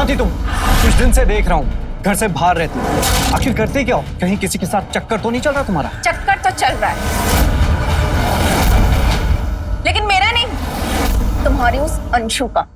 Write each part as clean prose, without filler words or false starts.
कहाँ थी तुम? कुछ दिन से देख रहा हूँ घर से बाहर रहती हो। आखिर करते क्या हो? कहीं किसी के साथ चक्कर तो नहीं चल रहा तुम्हारा? चक्कर तो चल रहा है, लेकिन मेरा नहीं, तुम्हारी उस अंशु का।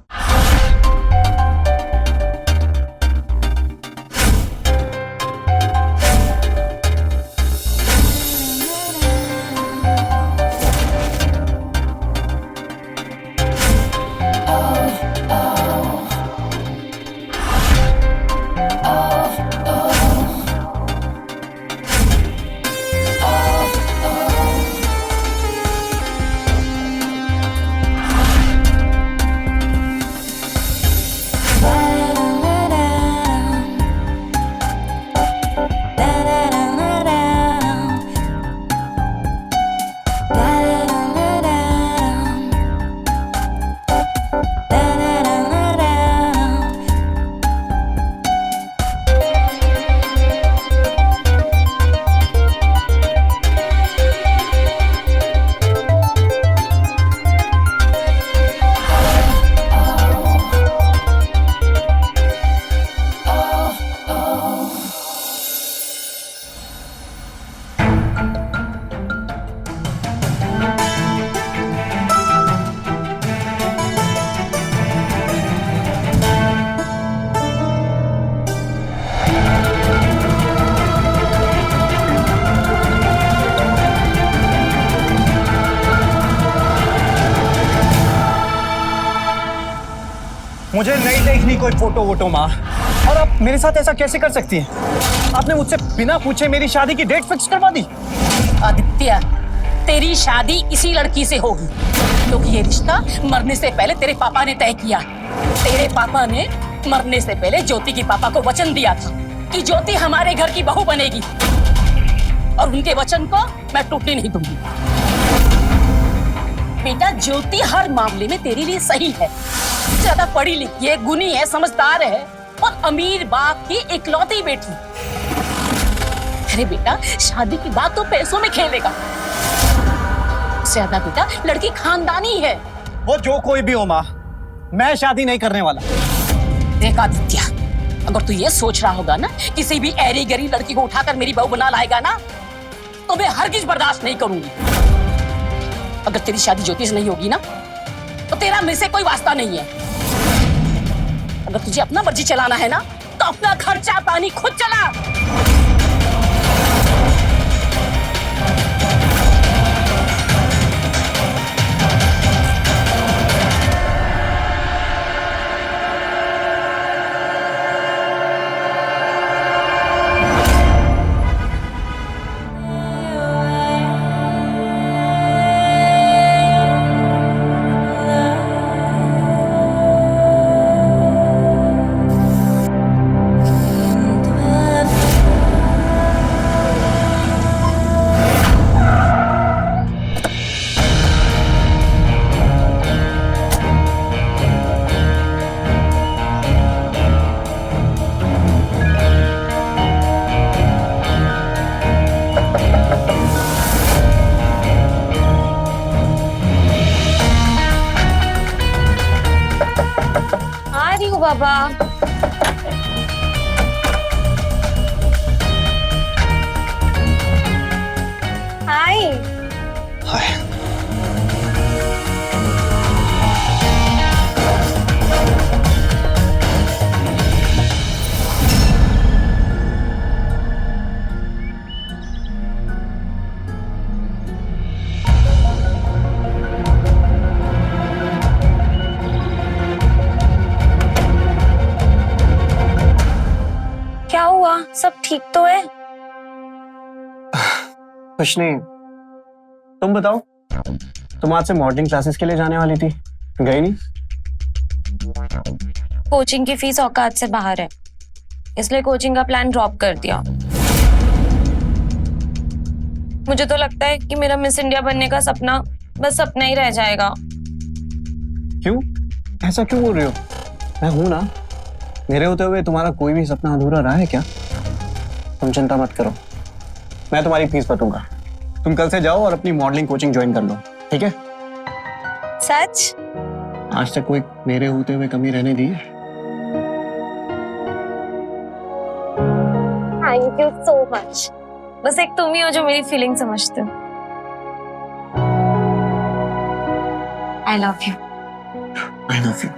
मुझे नहीं देखनी कोई फोटो वोटो माँ। और आप मेरे साथ ऐसा कैसे कर सकती हैं? आपने मुझसे बिना पूछे मेरी शादी की डेट फिक्स करवा दी। आदित्य, तेरी शादी इसी लड़की से होगी क्योंकि ये रिश्ता मरने से पहले तेरे पापा ने तय किया। तेरे पापा ने मरने से पहले ज्योति के पापा को वचन दिया था कि ज्योति हमारे घर की बहू बनेगी और उनके वचन को मैं टूटने नहीं दूंगी। बेटा, ज्योति हर मामले में तेरे लिए सही है। ज्यादा पढ़ी लिखी है, गुणी है, समझदार है और अमीर बाप की इकलौती बेटी। अरे बेटा, शादी की बात तो पैसों में खेलेगा। ज्यादा बेटा, लड़की खानदानी है। वो जो कोई भी हो माँ, मैं शादी नहीं करने वाला। देख आदित्य, अगर तू ये सोच रहा होगा ना किसी भी ऐरी गरी लड़की को उठाकर मेरी बहू बना लाएगा ना, तो मैं हरगिज बर्दाश्त नहीं करूंगी। अगर तेरी शादी ज्योति से नहीं होगी ना, तो तेरा मेरे से कोई वास्ता नहीं है। अगर तुझे अपना मर्जी चलाना है ना, तो अपना खर्चा पानी खुद चला। बाबा, हाय। हाय। क्या हुआ? सब ठीक तो है? कुछ नहीं। तुम बताओ, तुम आज से मॉर्निंग क्लासेस के लिए जाने वाली थी, गई नहीं? कोचिंग की फीस औकात से बाहर है, इसलिए कोचिंग का प्लान ड्रॉप कर दिया। मुझे तो लगता है कि मेरा मिस इंडिया बनने का सपना बस सपना ही रह जाएगा। क्यों? ऐसा क्यों बोल रही हो? मैं हूं ना। मेरे होते हुए तुम्हारा कोई भी सपना अधूरा रहा है क्या? तुम चिंता मत करो, मैं तुम्हारी फीस भरूंगा। तुम कल से जाओ और अपनी मॉडलिंग कोचिंग ज्वाइन कर लो, ठीक है? सच? आज तक कोई मेरे होते हुए कमी रहने दी है? Thank you so much. बस एक तुम ही हो जो मेरी फीलिंग समझते हो। I love you. I love you.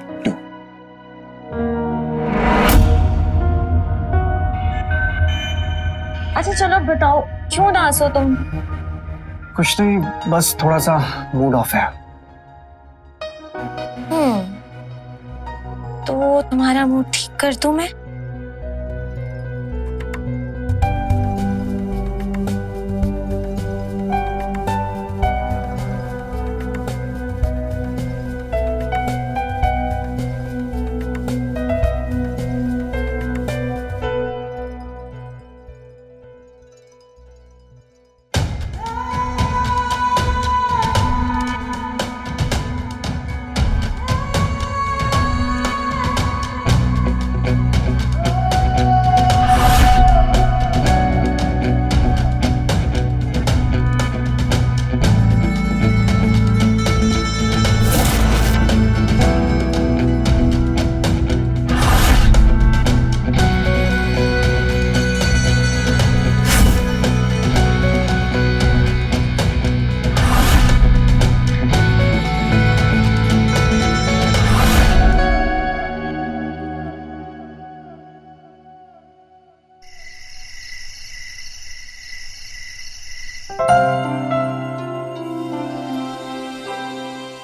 अच्छा चलो बताओ, क्यों उदास हो तुम? कुछ नहीं, बस थोड़ा सा मूड ऑफ है। तो तुम्हारा मूड ठीक कर दूं मैं?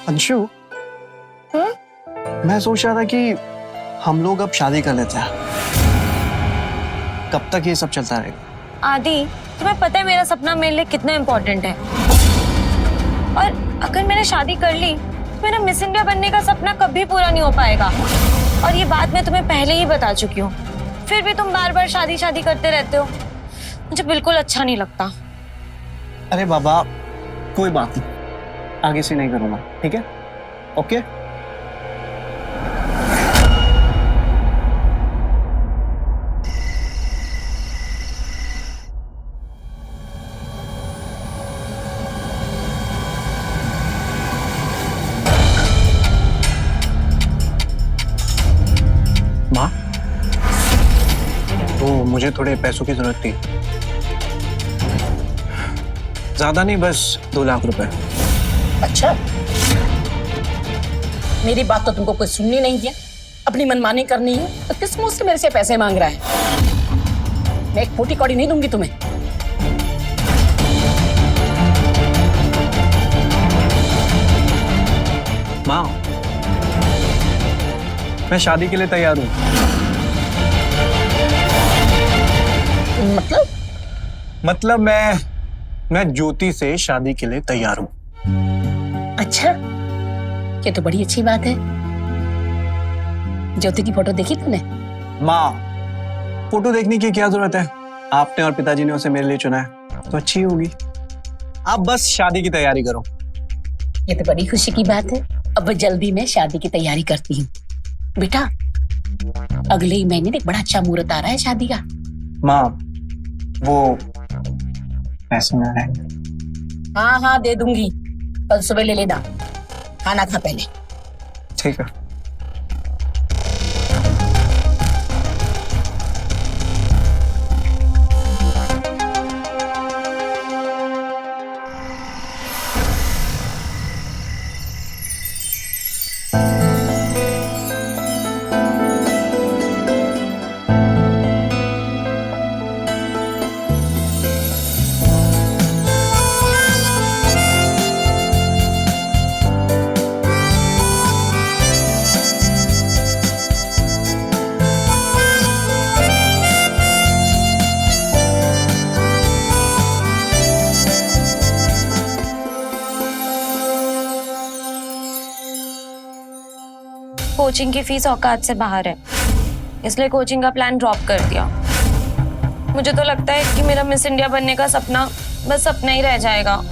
अंशु, मैं सोच रहा था कि हम लोग अब शादी कर लेते हैं। कब तक ये सब चलता रहेगा? आदि, तुम्हें पता है मेरा सपना मेरे लिए कितना इम्पोर्टेंट है। और अगर मैंने शादी कर ली तो मेरा मिस इंडिया बनने का सपना कभी पूरा नहीं हो पाएगा। और ये बात मैं तुम्हें पहले ही बता चुकी हूँ, फिर भी तुम बार बार शादी शादी करते रहते हो। मुझे बिल्कुल अच्छा नहीं लगता। अरे बाबा, कोई बात नहीं, आगे से नहीं करूंगा, ठीक है? ओके? माँ, तो मुझे थोड़े पैसों की जरूरत थी। ज्यादा नहीं, बस 2 लाख रुपए। अच्छा, मेरी बात तो तुमको कोई सुननी नहीं है, अपनी मनमानी करनी है, तो किस मुंह से मेरे से पैसे मांग रहा है? मैं एक फूटी कौड़ी नहीं दूंगी तुम्हें। माँ, मैं शादी के लिए तैयार हूँ। मतलब मैं ज्योति से शादी के लिए तैयार हूँ। अच्छा, ये तो बड़ी अच्छी बात है। ज्योति की फोटो देखी तुमने? माँ, फोटो देखने की क्या जरूरत है? आपने और पिताजी ने उसे मेरे लिए चुना है, तो अच्छी होगी। आप बस शादी की तैयारी करो। ये तो बड़ी खुशी की बात है। अब जल्दी मैं शादी की तैयारी करती हूँ। बेटा, अगले ही महीने एक बड़ा अच्छा मुहूर्त आ रहा है शादी का। माँ, वो पैसे मिल रहे। हाँ हाँ, दे दूंगी, कल सुबह ले लेना। खाना खा पहले। ठीक है। कोचिंग की फीस औकात से बाहर है, इसलिए कोचिंग का प्लान ड्रॉप कर दिया। मुझे तो लगता है कि मेरा मिस इंडिया बनने का सपना बस सपना ही रह जाएगा।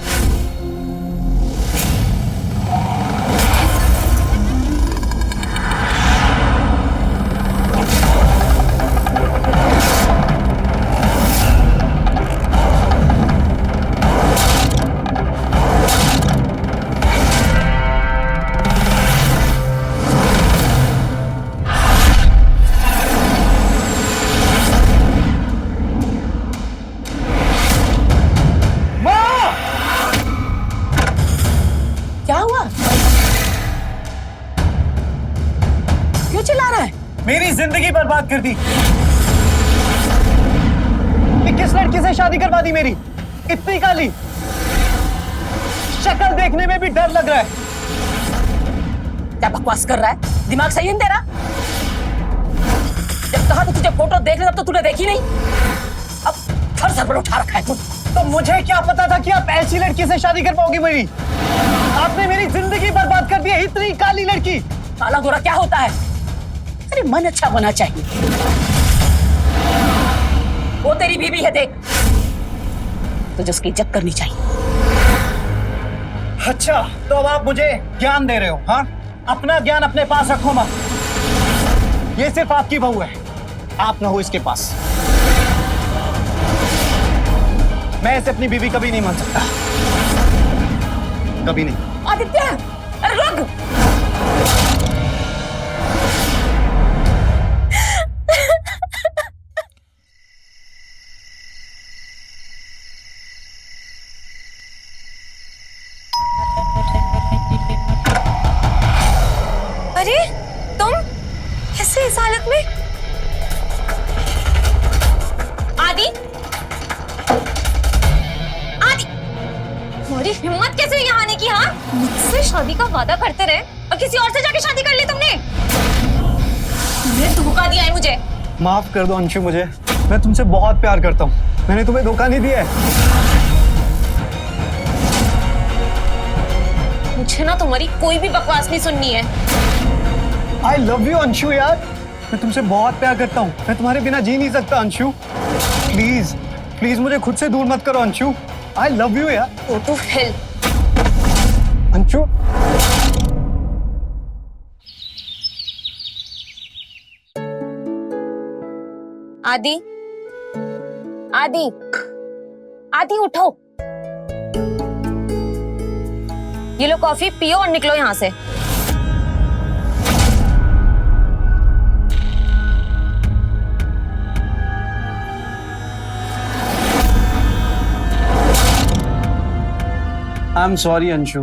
मेरी जिंदगी बर्बाद कर दी। ये किस लड़की से शादी करवा दी मेरी? इतनी काली, शक्ल देखने में भी डर लग रहा है। क्या बकवास कर रहा है? दिमाग सही है तेरा? जब कहा तो तुझे फोटो देख ले, तब तो तूने देखी नहीं। अब घर सर पर उठा रखा है तू। तो मुझे क्या पता था कि आप ऐसी लड़की से शादी कर पाओगी मेरी? आपने मेरी जिंदगी बर्बाद कर दी है, इतनी काली लड़की। काला गोरा क्या होता है? अरे मन अच्छा होना चाहिए। वो तेरी बीवी है, देख, तुझे उसकी इज्जत करनी चाहिए। अच्छा, तो अब आप मुझे ज्ञान दे रहे हो? हाँ, अपना ज्ञान अपने पास रखो मत। ये सिर्फ आपकी बहू है, आप ना हो इसके पास। मैं इसे अपनी बीवी कभी नहीं मान सकता, कभी नहीं। आदित्य, अरे रुक। अरे तुम कैसे इस हालत में? आदि, आदि, तुम्हारी हिम्मत कैसे यहाँ आने की? हाँ, मुझसे शादी का वादा करते रहे और किसी और से जाके शादी कर ली तुमने। तुमने धोखा दिया है मुझे। माफ कर दो अंशु मुझे, मैं तुमसे बहुत प्यार करता हूँ। मैंने तुम्हें धोखा नहीं दिया है। मुझे ना तुम्हारी कोई भी बकवास नहीं सुननी है। I love you अंशु यार, मैं तुमसे बहुत प्यार करता हूँ। मैं तुम्हारे बिना जी नहीं सकता अंशु। प्लीज प्लीज मुझे खुद से दूर मत करो अंशु। I love you यार। Go to hell। अंशु, आदि, आदि, आदि उठो। ये लो कॉफी पियो और निकलो यहाँ से। आई एम सॉरी अंशु,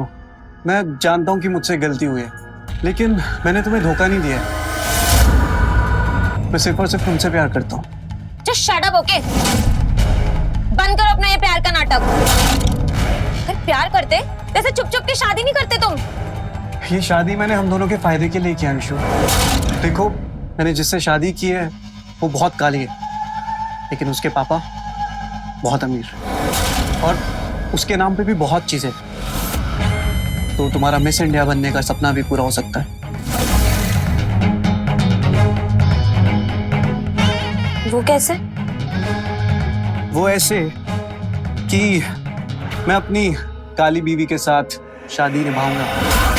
मैं जानता हूँ कि मुझसे गलती हुई है, लेकिन मैंने तुम्हें धोखा नहीं दिया है। मैं सिर्फ और सिर्फ तुमसे प्यार करता हूँ। Just shut up, okay? बंद करो अपना ये प्यार का नाटक। अगर प्यार करते वैसे चुप चुप के शादी नहीं करते तुम। ये शादी मैंने हम दोनों के फायदे के लिए किया अंशु। देखो, मैंने जिससे शादी की है वो बहुत काली है, लेकिन उसके पापा बहुत अमीर, और उसके नाम पे भी बहुत चीजें। तो तुम्हारा मिस इंडिया बनने का सपना भी पूरा हो सकता है। वो कैसे? वो ऐसे कि मैं अपनी काली बीवी के साथ शादी निभाऊंगा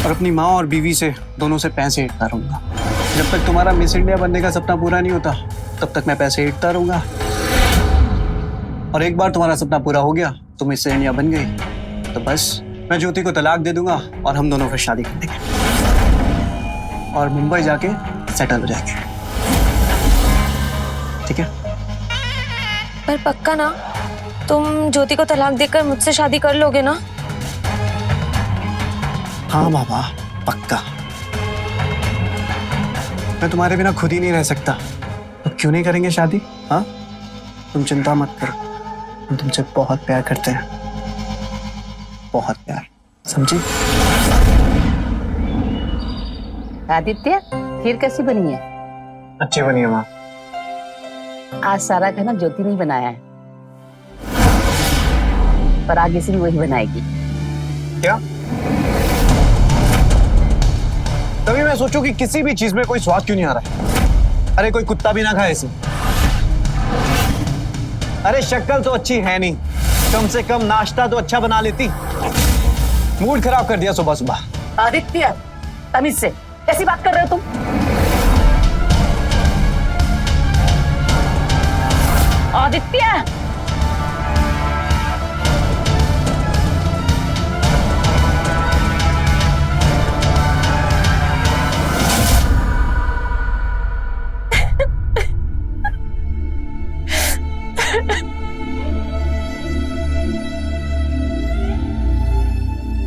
और अपनी माँ और बीवी से दोनों से पैसे ऐंठता रहूंगा। जब तक तुम्हारा मिस इंडिया बनने का सपना पूरा नहीं होता, तब तक मैं पैसे ऐंठता रहूंगा। और एक बार तुम्हारा सपना पूरा हो गया, तुम मिस इंडिया बन गई, तो बस मैं ज्योति को तलाक दे दूंगा और हम दोनों फिर शादी कर देंगे और मुंबई जाके सेटल हो जाएंगे। ठीक है? पर पक्का ना, तुम ज्योति को तलाक देकर मुझसे शादी कर लोगे ना? हाँ बाबा, पक्का। मैं तुम्हारे बिना खुद ही नहीं रह सकता, तो क्यों नहीं करेंगे शादी? हाँ, तुम चिंता मत करो, हम तुमसे बहुत प्यार करते हैं, बहुत प्यार, समझी? आदित्य, खीर कैसी बनी है? अच्छी बनी है माँ। आज सारा खाना ज्योति नहीं बनाया है, पर आगे से भी वही बनाएगी। क्या? तभी मैं सोचूं कि किसी भी चीज में कोई स्वाद क्यों नहीं आ रहा है। अरे कोई कुत्ता भी ना खाए इसे। अरे शक्ल तो अच्छी है नहीं, कम से कम नाश्ता तो अच्छा बना लेती। मूड खराब कर दिया सुबह सुबह। आदित्य, तमीज से कैसी बात कर रहे हो तुम? आदित्य,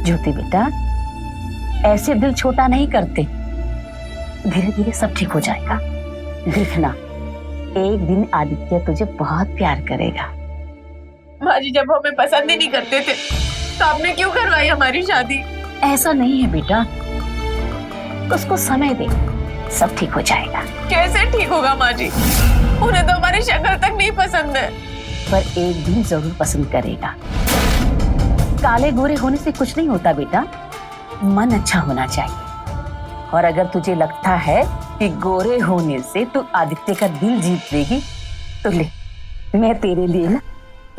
ज्योति बेटा, ऐसे दिल छोटा नहीं करते, धीरे धीरे सब ठीक हो जाएगा। देखना, एक दिन आदित्य तुझे बहुत प्यार करेगा। माँ जी जब हमें पसंद ही नहीं करते थे तो आपने क्यों करवाई हमारी शादी? ऐसा नहीं है बेटा, उसको समय दे, सब ठीक हो जाएगा। कैसे ठीक होगा माँ जी? उन्हें तो हमारी शक्ल तक नहीं पसंद है। पर एक दिन जरूर पसंद करेगा। काले गोरे होने से कुछ नहीं होता बेटा, मन अच्छा होना चाहिए। और अगर तुझे लगता है कि गोरे होने से तू आदित्य का दिल जीत लेगी तो ले, मैं तेरे लिए ना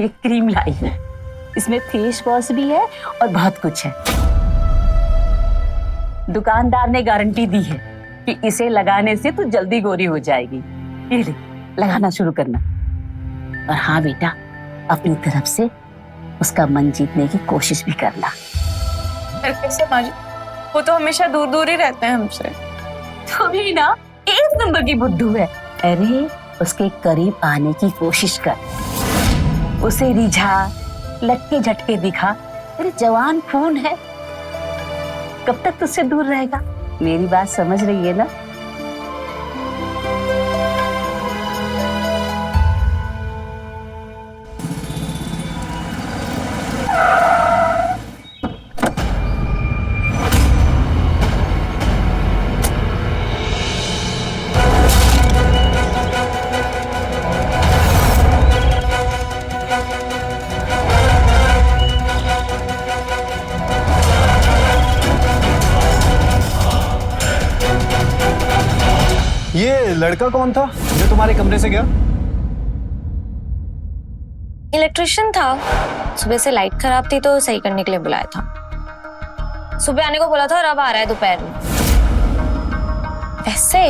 एक क्रीम लाई हूँ। इसमें फेस वॉश भी है और बहुत कुछ है। दुकानदार ने गारंटी दी है कि इसे लगाने से तू जल्दी गोरी हो जाएगी। ये ले, लगाना शुरू करना। और हाँ बेटा, अपनी तरफ से उसका मन जीतने की कोशिश भी करना। पर कैसे माँ जी? वो तो हमेशा दूर दूर ही रहते हैं हमसे। तो भी ना एक नंबर की बुद्धू है। अरे उसके करीब आने की कोशिश कर, उसे रिझा, लटके झटके दिखा। अरे जवान खून है, कब तक तुझसे दूर रहेगा? मेरी बात समझ रही है ना? ये लड़का कौन था जो तुम्हारे कमरे से गया? इलेक्ट्रिशियन था, सुबह से लाइट खराब थी तो सही करने के लिए बुलाया था। सुबह आने को बोला था और अब आ रहा है दोपहर में। वैसे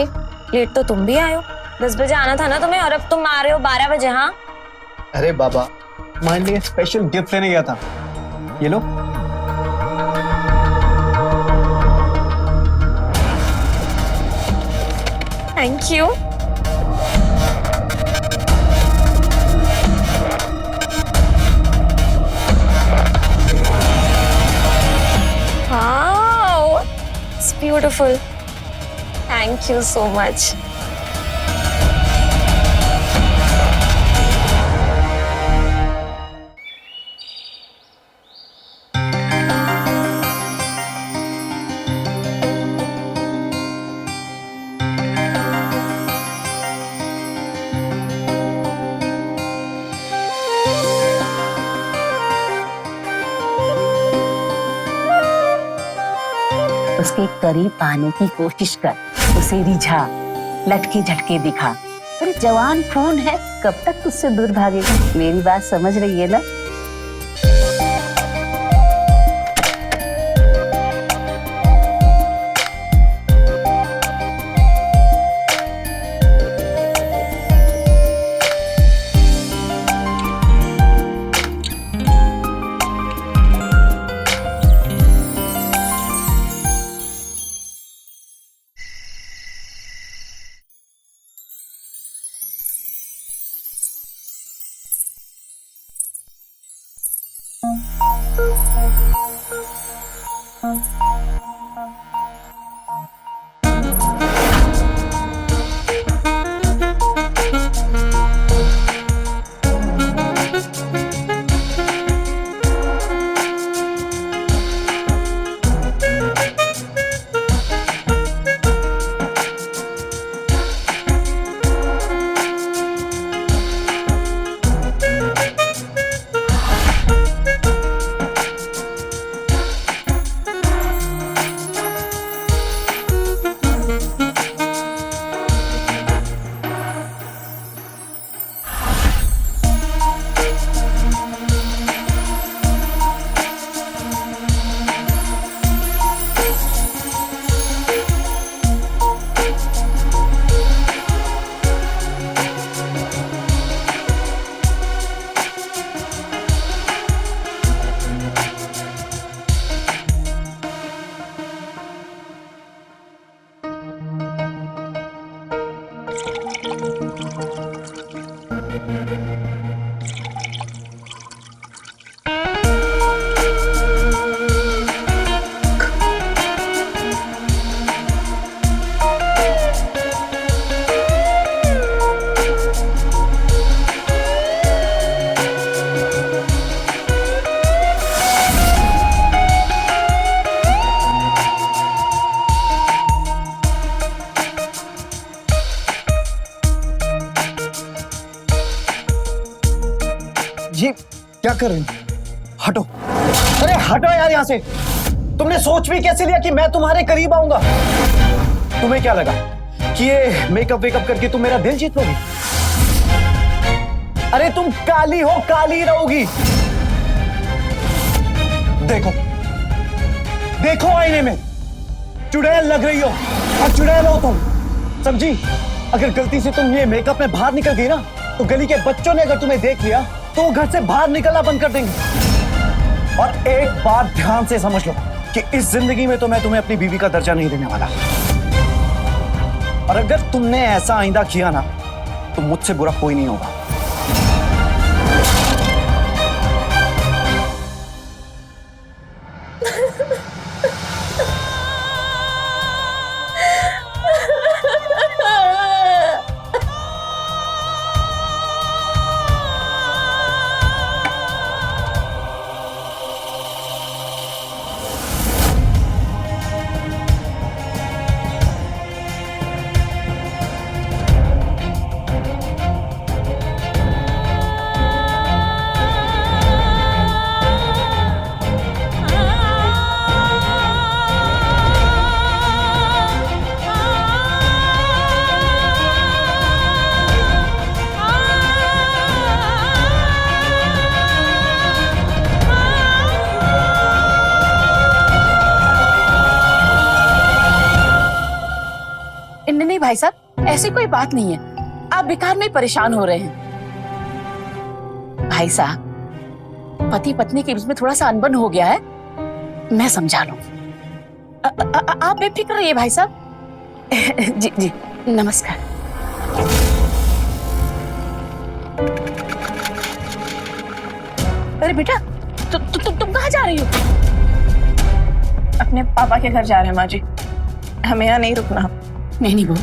लेट तो तुम भी आए हो, 10 बजे आना था ना तुम्हें, और अब तुम आ रहे हो 12 बजे। हाँ अरे बाबा, तुम्हारे लिए स्पेशल गिफ्ट लेने गया था। ये लो। Thank you. Wow, it's beautiful. Thank you so much. उसके करीब आने की कोशिश कर, उसे रिझा, लटके झटके दिखा। अरे जवान खून है, कब तक तुझसे दूर भागेगा? मेरी बात समझ रही है ना? क्या कर रही हो? हटो, अरे हटो यार यहाँ से। तुमने सोच भी कैसे लिया कि मैं तुम्हारे करीब आऊंगा? तुम्हें क्या लगा कि ये मेकअप वेकअप करके तुम मेरा दिल जीत लोगी? अरे तुम काली हो, काली रहोगी। देखो देखो आईने में, चुड़ैल लग रही हो और चुड़ैल हो तुम, समझी? अगर गलती से तुम ये मेकअप में बाहर निकल गई ना, तो गली के बच्चों ने अगर तुम्हें देख लिया तो वो घर से बाहर निकलना बंद कर देंगे। और एक बात ध्यान से समझ लो कि इस जिंदगी में तो मैं तुम्हें अपनी बीवी का दर्जा नहीं देने वाला। और अगर तुमने ऐसा आइंदा किया ना, तो मुझसे बुरा कोई नहीं होगा। नहीं भाई साहब, ऐसी कोई बात नहीं है। आप बेकार में परेशान हो रहे हैं। भाई साहब, पति पत्नी के बीच में थोड़ा सा अनबन हो गया है, मैं समझा लूंगी। आप बेफिक्र रहिए भाई साहब। जी जी, नमस्कार। अरे बेटा, तुम कहाँ जा रही हो? अपने पापा के घर जा रहे हैं माँ जी, हमें यहाँ नहीं रुकना। नहीं बहू,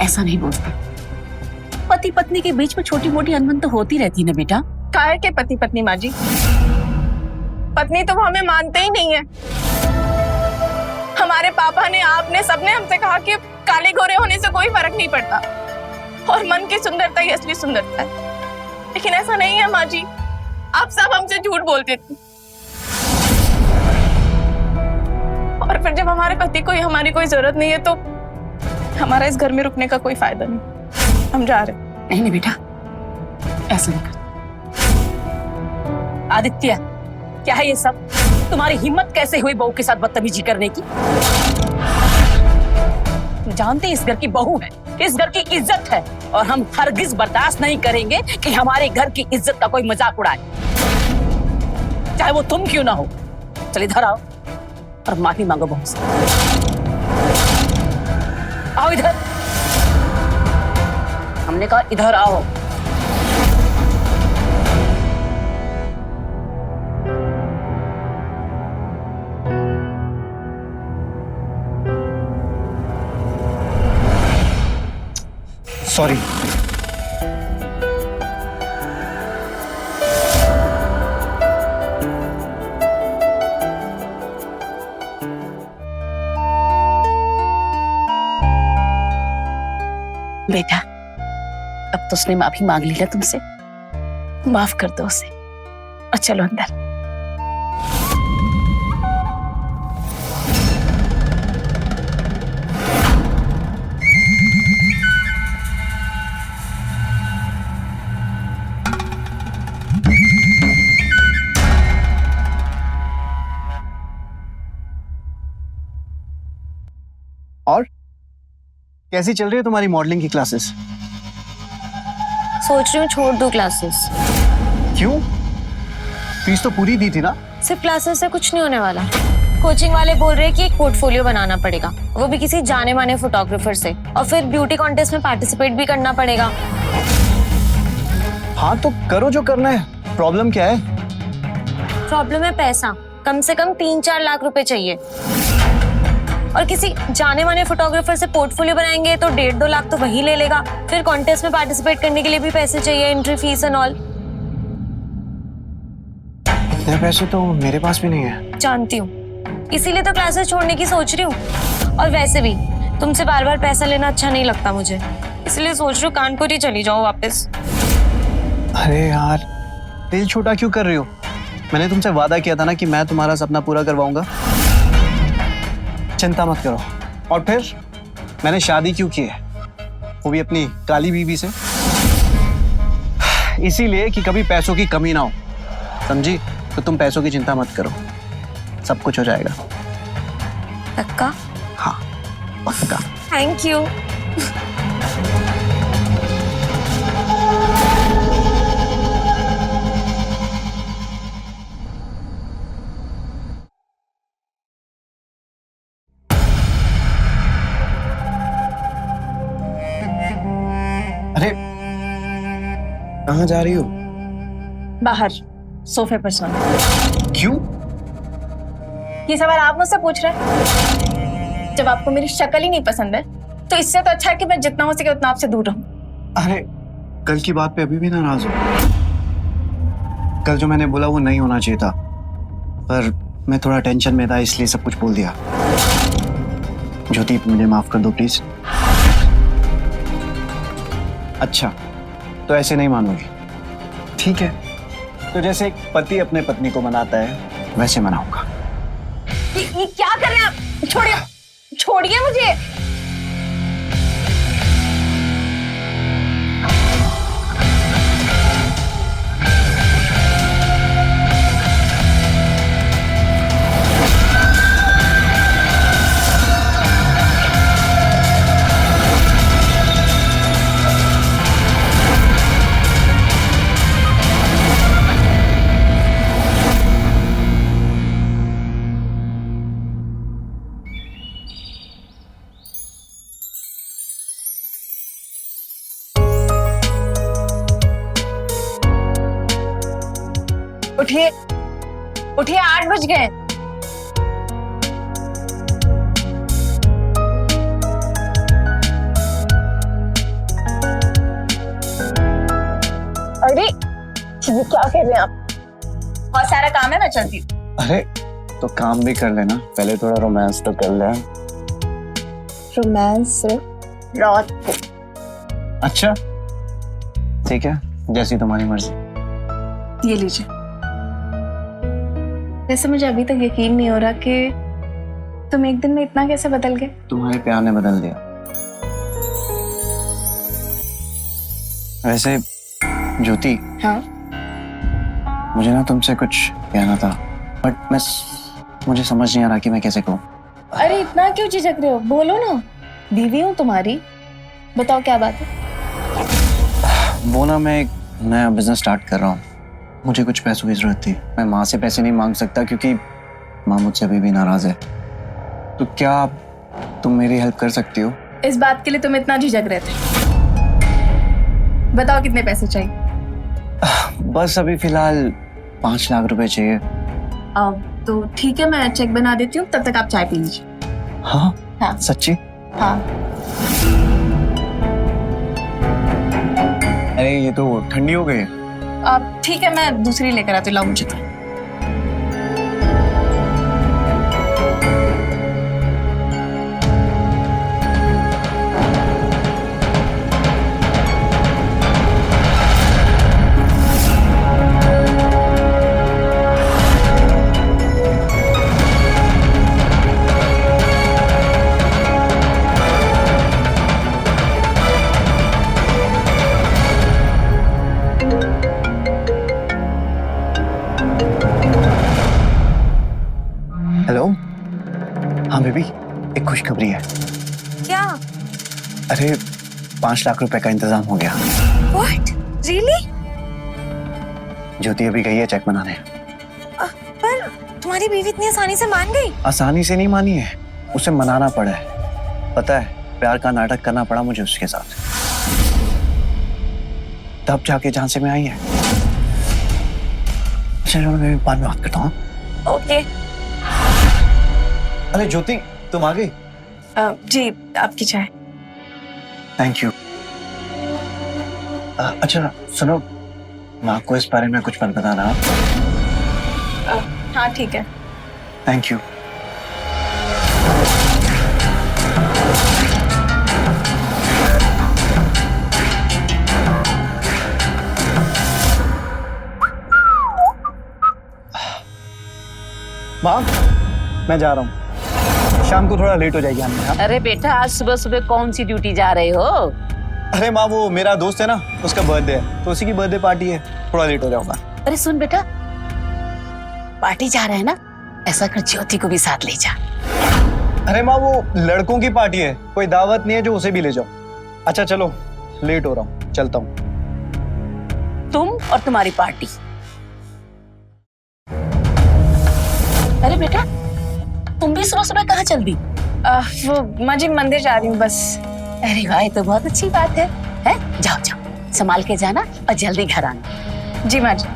ऐसा नहीं बोलते। पति पत्नी के बीच में छोटी मोटी अनबन तो होती रहती है ना बेटा। काहे के पति पत्नी माँ जी? पत्नी तो वो हमें मानते ही नहीं है। हमारे पापा ने, आपने, सबने हमसे कहा कि काले गोरे होने से कोई फर्क नहीं पड़ता और मन की सुंदरता ही असली सुंदरता है। लेकिन ऐसा नहीं है माँ जी, आप सब हमसे झूठ बोलते थे। और फिर जब हमारे पति को हमारी कोई जरूरत नहीं है तो हमारा इस घर में रुकने का कोई फायदा नहीं। हम जा रहे हैं। नहीं बेटा, ऐसा नहीं कर। आदित्य, क्या है ये सब? तुम्हारी हिम्मत कैसे हुई बहू के साथ बदतमीजी करने की? जानते इस घर की बहू है, इस घर की इज्जत है, और हम हरगिज बर्दाश्त नहीं करेंगे कि हमारे घर की इज्जत का कोई मजाक उड़ाए, चाहे वो तुम क्यों ना हो। चल इधर आओ और माफी मांगो बहू से। आओ इधर, हमने कहा इधर आओ। सॉरी। बेटा, अब तो उसने माफी मांग ली ना तुमसे, माफ कर दो उसे और चलो अंदर। और कैसी चल रही है तुम्हारी मॉडलिंग की क्लासेस? सोच रही हूँ छोड़ दूँ क्लासेस। क्यों? फीस तो पूरी दी थी ना। सिर्फ क्लासेस से कुछ नहीं होने वाला। कोचिंग वाले बोल रहे हैं कि एक पोर्टफोलियो बनाना पड़ेगा, वो भी किसी जाने माने फोटोग्राफर से, और फिर ब्यूटी कॉन्टेस्ट में पार्टिसिपेट भी करना पड़ेगा। हाँ तो करो जो करना है, प्रॉब्लम क्या है? प्रॉब्लम है पैसा। कम से कम 3-4 लाख रुपए चाहिए, और किसी जाने माने फोटोग्राफर से पोर्टफोलियो बनाएंगे तो 1.5-2 लाख तो वही ले लेगा। फिर कॉन्टेस्ट में पार्टिसिपेट करने के लिए भी पैसे चाहिए, एंट्री फीस एंड ऑल। इतने पैसे तो मेरे पास भी नहीं है। जानती हूँ, इसीलिए तो क्लासेस छोड़ने की सोच रही हूँ। और वैसे भी तुमसे बार बार पैसा लेना अच्छा नहीं लगता मुझे, इसलिए सोच रही हूँ कानपुर ही चली जाऊँ वापस। अरे यार, दिल छोटा क्यों कर रही हो? मैंने तुमसे वादा किया था ना कि मैं तुम्हारा सपना पूरा करवाऊंगा। चिंता मत करो। और फिर मैंने शादी क्यों की है, वो भी अपनी काली बीवी से, इसीलिए कि कभी पैसों की कमी ना हो, समझी? तो तुम पैसों की चिंता मत करो, सब कुछ हो जाएगा। पक्का? हाँ पक्का। Thank you. अरे कहाँ जा रही हो? बाहर सोफे पर सोना। क्यों? ये सवाल आप मुझसे पूछ रहे हैं? जब आपको मेरी शक्ल ही नहीं पसंद है तो इससे तो अच्छा है कि मैं जितना हो सके उतना आपसे दूर रहूं। अरे कल की बात पे अभी भी नाराज हो? कल जो मैंने बोला वो नहीं होना चाहिए था, पर मैं थोड़ा टेंशन में था इसलिए सब कुछ बोल दिया। ज्योति मुझे माफ कर दो प्लीज। अच्छा तो ऐसे नहीं मानोगी? ठीक है, तो जैसे एक पति अपने पत्नी को मनाता है वैसे मनाऊंगा। ये क्या कर रहे हैं आप? छोड़िए, छोड़िए मुझे। उठिए, उठिए, 8 बज गए। अरे ये क्या कर रहे हैं आप? बहुत सारा काम है, मैं चलती हूँ। अरे तो काम भी कर लेना, पहले थोड़ा रोमांस तो कर ले। रोमांस रात को। अच्छा ठीक है, जैसी तुम्हारी मर्जी। ये लीजिए। वैसे मुझे अभी तक यकीन नहीं हो रहा कि तुम एक दिन में इतना कैसे बदल गए। तुम्हारे प्यार ने बदल दिया। वैसे ज्योति, हाँ? मुझे ना तुमसे कुछ कहना था, बट मुझे समझ नहीं आ रहा कि मैं कैसे कहूँ। अरे इतना क्यों झिझक रहे हो, बोलो ना। बीवी हूँ तुम्हारी, बताओ क्या बात है। वो ना मैं एक नया बिजनेस स्टार्ट कर रहा हूँ, मुझे कुछ पैसों की जरूरत थी। मैं माँ से पैसे नहीं मांग सकता क्योंकि माँ मुझसे अभी भी नाराज है। तो क्या तुम मेरी हेल्प कर सकती हो? इस बात के लिए तुम इतना झिझक रहे थे? बताओ कितने पैसे चाहिए। बस अभी फिलहाल 5 लाख रुपए चाहिए। तो ठीक है, मैं चेक बना देती हूँ, तब तक आप चाय पी लीजिए। हाँ हाँ। सच्ची? हाँ। अरे ये तो ठंडी हो गई है। ठीक है, मैं दूसरी लेकर आती हूँ, लाओ मुझे तो। हेलो, हाँ बेबी, एक खुशखबरी है। क्या? अरे 5 लाख रुपए का इंतजाम हो गया। What? Really? ज्योति अभी गई है चेक बनाने। पर तुम्हारी बीवी इतनी आसानी से मान गई? आसानी से नहीं मानी है, उसे मनाना पड़ा है। पता है, प्यार का नाटक करना पड़ा मुझे उसके साथ, तब जाके झांसे में आई है। चलो मैं बाद में बात करता हूँ। ओके। अरे ज्योति, तुम आ गई? जी, आपकी चाय। Thank you. अच्छा सुनो, मैं आपको इस बारे में कुछ मत बताना। हाँ ठीक है। Thank you. माँ मैं जा रहा हूँ, शाम को थोड़ा लेट हो जाएगी आने में। हाँ? अरे बेटा, आज सुबह सुबह कौन सी ड्यूटी जा रहे हो? अरे माँ वो मेरा दोस्त है ना, उसका बर्थडे है तो उसी की बर्थडे पार्टी है, थोड़ा लेट हो जाऊंगा। अरे सुन बेटा, पार्टी जा रहे हैं ना, ऐसा कर ज्योति को भी साथ ले जा। अरे माँ वो लड़कों की पार्टी है, कोई दावत नहीं है जो उसे भी ले जाओ। अच्छा चलो, लेट हो रहा हूँ, चलता हूँ। तुम और तुम्हारी पार्टी। अरे बेटा, तुम भी सुबह सुबह कहाँ चल दी? वो माँ जी मंदिर जा रही हूँ बस। अरे वाह, ये तो बहुत अच्छी बात है। जाओ जाओ, संभाल के जाना और जल्दी घर आना। जी माँ जी।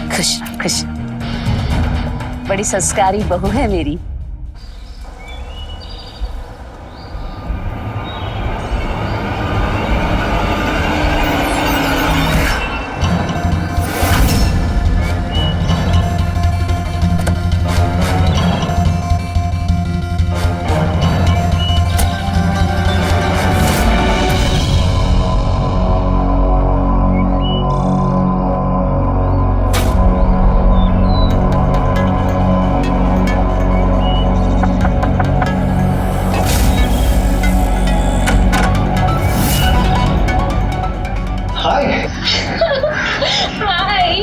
खुश रहो, खुश रहो। बड़ी संस्कारी बहू है मेरी। हाय। हाय।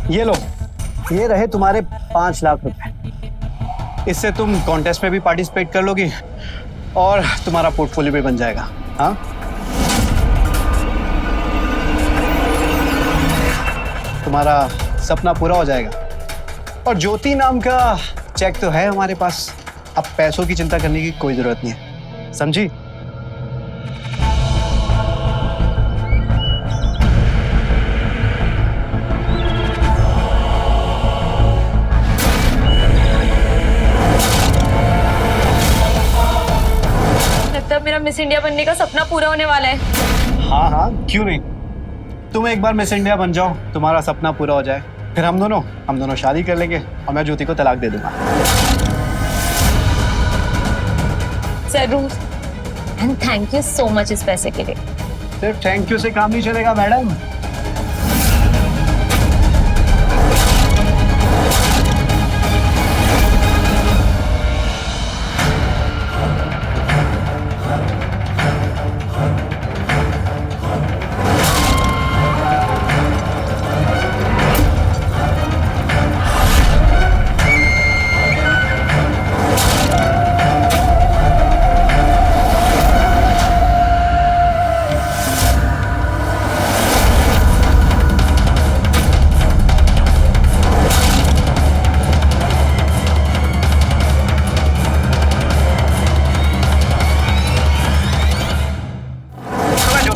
ये लो, ये रहे तुम्हारे 5 लाख रुपए। इससे तुम कॉन्टेस्ट में भी पार्टिसिपेट कर लोगी और तुम्हारा पोर्टफोलियो भी बन जाएगा। हाँ, तुम्हारा सपना पूरा हो जाएगा। और ज्योति नाम का चेक तो है हमारे पास, अब पैसों की चिंता करने की कोई जरूरत नहीं है, समझी? लगता है मेरा मिस इंडिया बनने का सपना पूरा होने वाला है। हाँ हाँ, क्यों नहीं। तुम एक बार मिस इंडिया बन जाओ, तुम्हारा सपना पूरा हो जाए, फिर हम दोनों शादी कर लेंगे और मैं ज्योति को तलाक दे दूंगा। जरूर। And thank you so much इस पैसे के लिए। सिर्फ थैंक यू से काम नहीं चलेगा मैडम।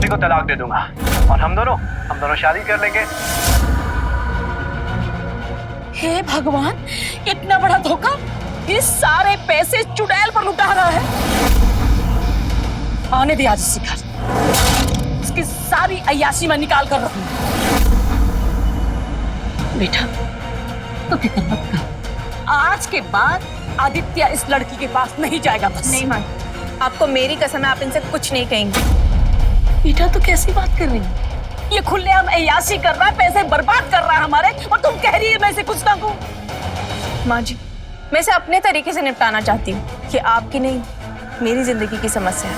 को तलाक दे दूंगा और हम दोनों शादी कर लेंगे। हे भगवान, इतना बड़ा धोखा! ये सारे पैसे चुड़ैल पर लुटा रहा है। आने दे आज इसी घर, इसकी सारी अय्याशी मैं निकाल कर रखूं। बेटा तो फिक्र मत कर, आज के बाद आदित्य इस लड़की के पास नहीं जाएगा। बस नहीं माँ, आपको मेरी कसम है, आप इनसे कुछ नहीं कहेंगे। बेटा तो कैसी बात कर रही है? ये खुलेआम अय्याशी कर रहा है, पैसे बर्बाद कर रहा है हमारे, और तुम कह रही है मैं इसे कुछ ना कहूं। माँ जी, मैं इसे अपने तरीके से निपटाना चाहती हूँ, कि आपकी नहीं मेरी जिंदगी की समस्या है।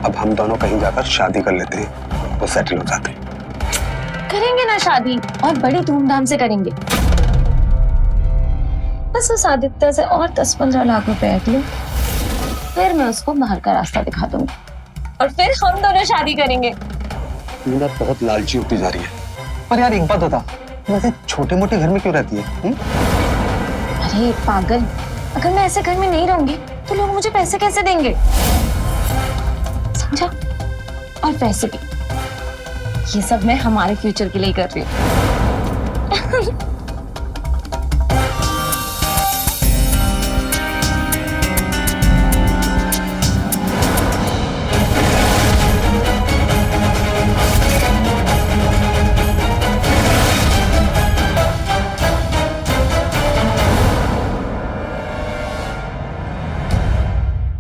अब हम दोनों कहीं जाकर शादी कर लेते हैं, वो सेटल हो जाते हैं। करेंगे ना शादी, और बड़ी धूमधाम से करेंगे। बस उस आदित्य से और 10-15 लाख रुपए ऐट लो, फिर मैं उसको बाहर का रास्ता दिखा दूंगी और फिर हम दोनों शादी करेंगे। मीना बहुत लालची होती जा रही है। पर यार एक बात बता, वैसे छोटे मोटे घर में क्यों रहती है? अरे पागल, अगर मैं ऐसे घर में नहीं रहूंगी तो लोग मुझे पैसे कैसे देंगे, समझा? और पैसे भी, ये सब मैं हमारे फ्यूचर के लिए कर रही हूँ।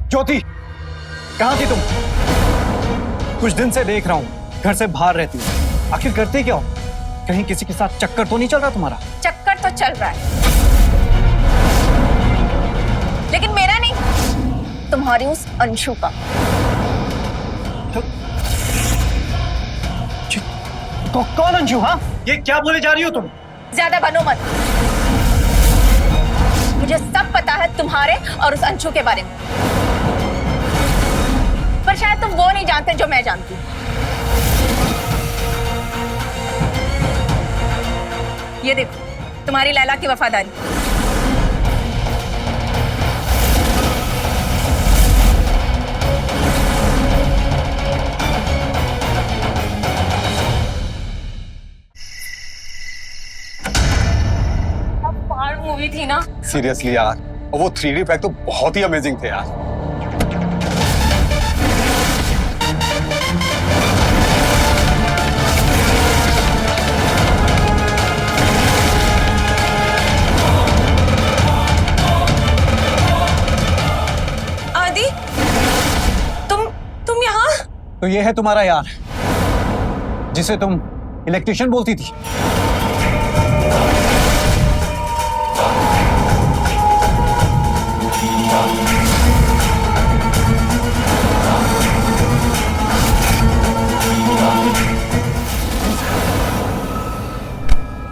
ज्योति, कहाँ थी तुम? कुछ दिन से देख रहा हूँ घर से बाहर रहती हो, आखिर करते क्या हो? कहीं किसी के साथ चक्कर तो नहीं चल रहा तुम्हारा? चक्कर तो चल रहा है, लेकिन मेरा नहीं, तुम्हारी उस अंशु का। कौन अंशु? हाँ, ये क्या बोले जा रही हो तुम? ज्यादा बनो मत, मुझे सब पता है तुम्हारे और उस अंशु के बारे में, पर शायद तुम वो नहीं जानते जो मैं जानती हूँ। ये देखो तुम्हारी लैला की वफादारी। मूवी थी ना? सीरियसली यार, और वो 3D इफेक्ट तो बहुत ही अमेजिंग थे यार। आदि, तुम यहाँ? तो ये है तुम्हारा यार, जिसे तुम इलेक्ट्रिशियन बोलती थी।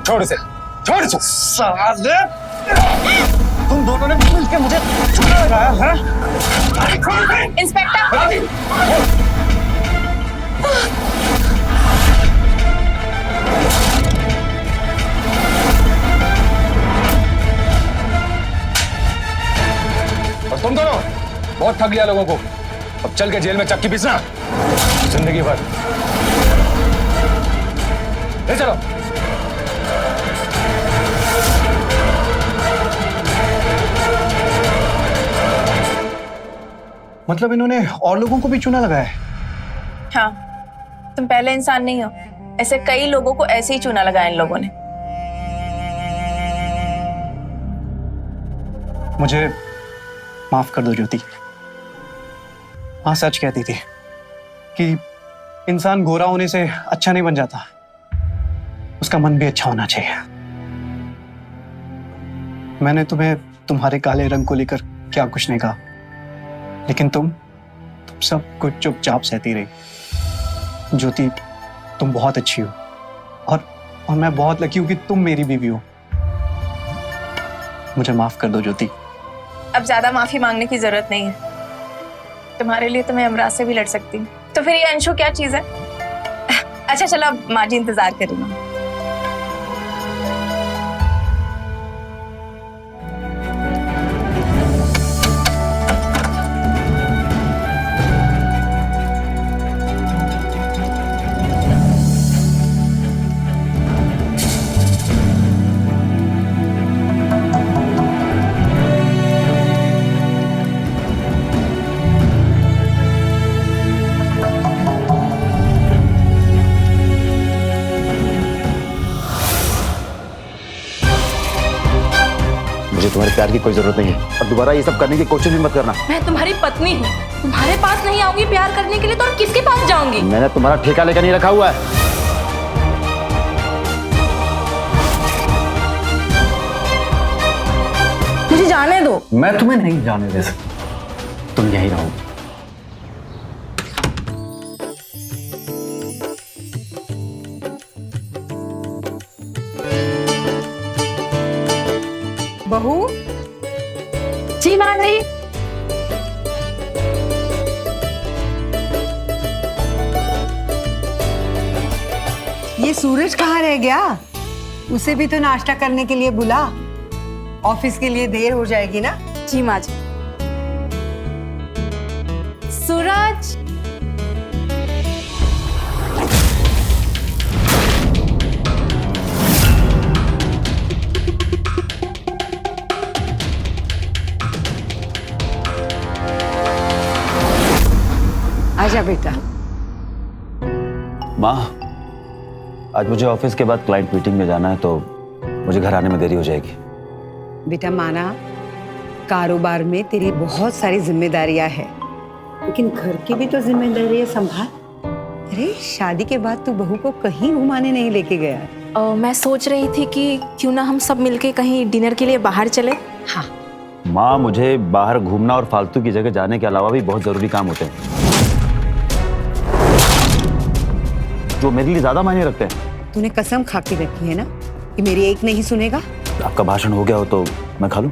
छोड़ इसे, छोड़ इसे। साले, तुम दोनों ने मिलकर मुझे चुना लगाया है। इंस्पेक्टर, और तुम दोनों बहुत ठग लिया लोगों को, अब चल के जेल में चक्की पीसना जिंदगी भर। ले चलो। मतलब इन्होंने और लोगों को भी चूना लगाया है? हाँ, तुम पहले इंसान नहीं हो, ऐसे कई लोगों को ऐसे ही चूना लगाया इन लोगों ने। मुझे माफ कर दो ज्योति। हाँ, सच कहती थी कि इंसान गोरा होने से अच्छा नहीं बन जाता, उसका मन भी अच्छा होना चाहिए। मैंने तुम्हें तुम्हारे काले रंग को लेकर क्या कुछ नहीं कहा, लेकिन तुम सब कुछ चुपचाप सहती रही। ज्योति, तुम बहुत अच्छी हो, और मैं बहुत लकी हूं कि तुम मेरी बीवी हो। मुझे माफ कर दो ज्योति। अब ज्यादा माफी मांगने की जरूरत नहीं है, तुम्हारे लिए तो मैं यमराज से भी लड़ सकती हूँ। तो फिर ये अंशु क्या चीज है? अच्छा चलो, अब माँ जी इंतजार करेंगे। मुझे तुम्हारे प्यार की कोई जरूरत नहीं है, और दोबारा ये सब करने की कोशिश भी मत करना। मैं तुम्हारी पत्नी हूँ, तुम्हारे पास नहीं आऊंगी प्यार करने के लिए तो और किसके पास जाऊंगी? मैंने तुम्हारा ठेका लेकर नहीं रखा हुआ है। मुझे जाने दो। मैं तुम्हें नहीं जाने दे सकता, तुम यहीं रहो। जी माँ जी। ये सूरज कहाँ रह गया? उसे भी तो नाश्ता करने के लिए बुला। ऑफिस के लिए देर हो जाएगी ना। जी माँ जी। सूरज। आजा बेटा। माँ, आज मुझे ऑफिस के बाद क्लाइंट मीटिंग में जाना है, तो मुझे घर आने में देरी हो जाएगी। बेटा माना, कारोबार में तेरी बहुत सारी जिम्मेदारियां हैं, लेकिन घर की भी तो जिम्मेदारियां संभाल। अरे शादी के बाद तू बहू को कहीं घुमाने नहीं लेके गया। मैं सोच रही थी कि क्यों ना हम सब मिलके कहीं डिनर के लिए बाहर चले। हाँ, माँ, मुझे बाहर घूमना और फालतू की जगह जाने के अलावा भी बहुत जरूरी काम होते हैं जो मेरे लिए ज्यादा मायने रखते हैं। तूने कसम खा के रखी है ना कि मेरी एक नहीं सुनेगा। आपका भाषण हो गया हो तो मैं खा लूं?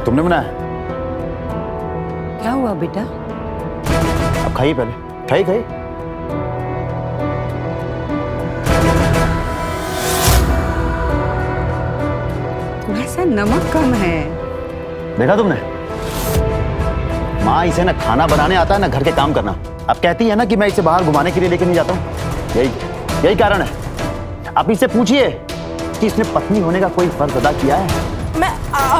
तुमने बनाया? क्या हुआ बेटा? अब खाइए, पहले खाइए खाइए। थोड़ा सा नमक कम है। देखा तुमने? माँ, इसे ना खाना बनाने आता है ना घर के काम करना। अब कहती है ना कि मैं इसे बाहर घुमाने के लिए लेके नहीं जाता हूँ। यही कारण है। आप इससे पूछिए कि इसने पत्नी होने का कोई फर्ज अदा किया है। मैं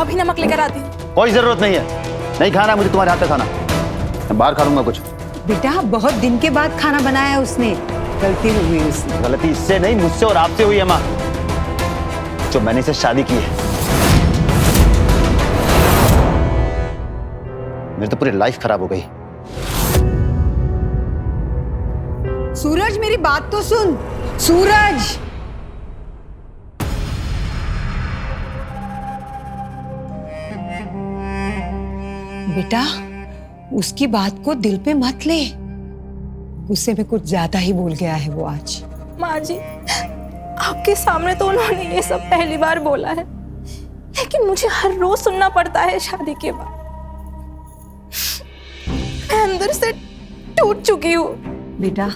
अभी नमक लेकर आती हूँ। कोई जरूरत नहीं है। नहीं खाना मुझे तुम्हारे हाथ का खाना। मैं बाहर खा लूंगा कुछ। बेटा बहुत दिन के बाद खाना बनाया उसने। गलती हो गई उसने। गलती इससे नहीं, मुझसे और आपसे हुई है माँ, जो मैंने इसे शादी की है। मेरी तो पूरी लाइफ खराब हो गई। सूरज मेरी बात तो सुन। सूरज, बेटा उसकी बात को दिल पे मत ले। गुस्से में कुछ ज्यादा ही बोल गया है वो आज। माँ जी, आपके सामने तो उन्होंने ये सब पहली बार बोला है, लेकिन मुझे हर रोज सुनना पड़ता है शादी के बाद। मैं अंदर से टूट चुकी हूँ। बेटा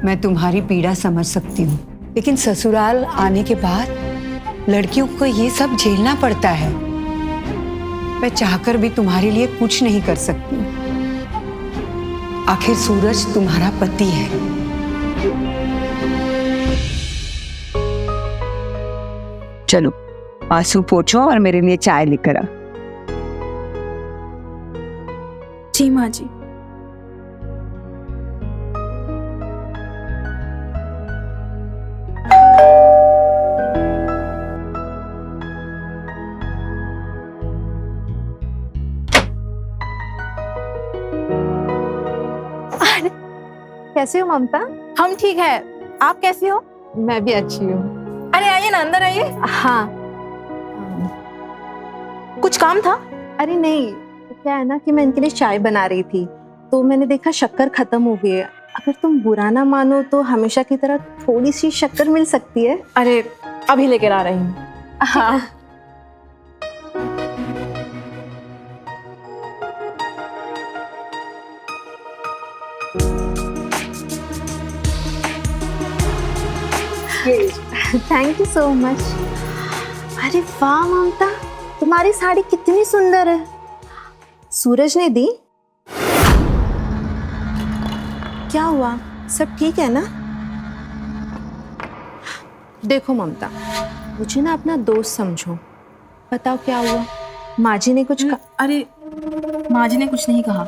मैं तुम्हारी पीड़ा समझ सकती हूँ, लेकिन ससुराल आने के बाद लड़कियों को ये सब झेलना पड़ता है। मैं चाहकर भी तुम्हारे लिए कुछ नहीं कर सकती। आखिर सूरज तुम्हारा पति है। चलो आंसू पोंछो और मेरे लिए चाय लेकर आ। जी माँ जी। कैसे हो ममता? हम ठीक है, आप कैसी हो? मैं भी अच्छी हूँ। अरे आइए ना, अंदर आइए। हाँ। कुछ काम था? अरे नहीं, क्या है ना कि मैं इनके लिए चाय बना रही थी, तो मैंने देखा शक्कर खत्म हो गई है। अगर तुम बुरा ना मानो तो हमेशा की तरह थोड़ी सी शक्कर मिल सकती है। अरे अभी लेकर आ रही हूँ। हाँ। Thank you so much. अरे वाह ममता, तुम्हारी साड़ी कितनी सुंदर है। सूरज ने दी? क्या हुआ, सब ठीक है ना? देखो ममता, मुझे ना अपना दोस्त समझो। बताओ क्या हुआ? माँ जी ने कुछ अरे माँ जी ने कुछ नहीं कहा।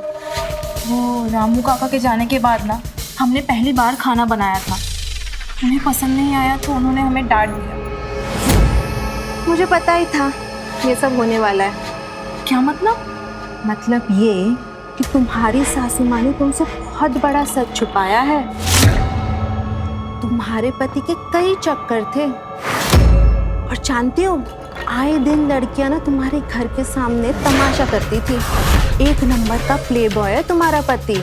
वो रामू काका के जाने के बाद ना हमने पहली बार खाना बनाया था, उन्हें पसंद नहीं आया तो उन्होंने हमें डांट दिया। मुझे पता ही था ये सब होने वाला है। क्या मतलब? मतलब ये कि तुम्हारी सासू माँ ने तुमसे बहुत बड़ा सच छुपाया है। तुम्हारे पति के कई चक्कर थे, और जानती हो आए दिन लड़कियां ना तुम्हारे घर के सामने तमाशा करती थी। एक नंबर का प्ले बॉय है तुम्हारा पति।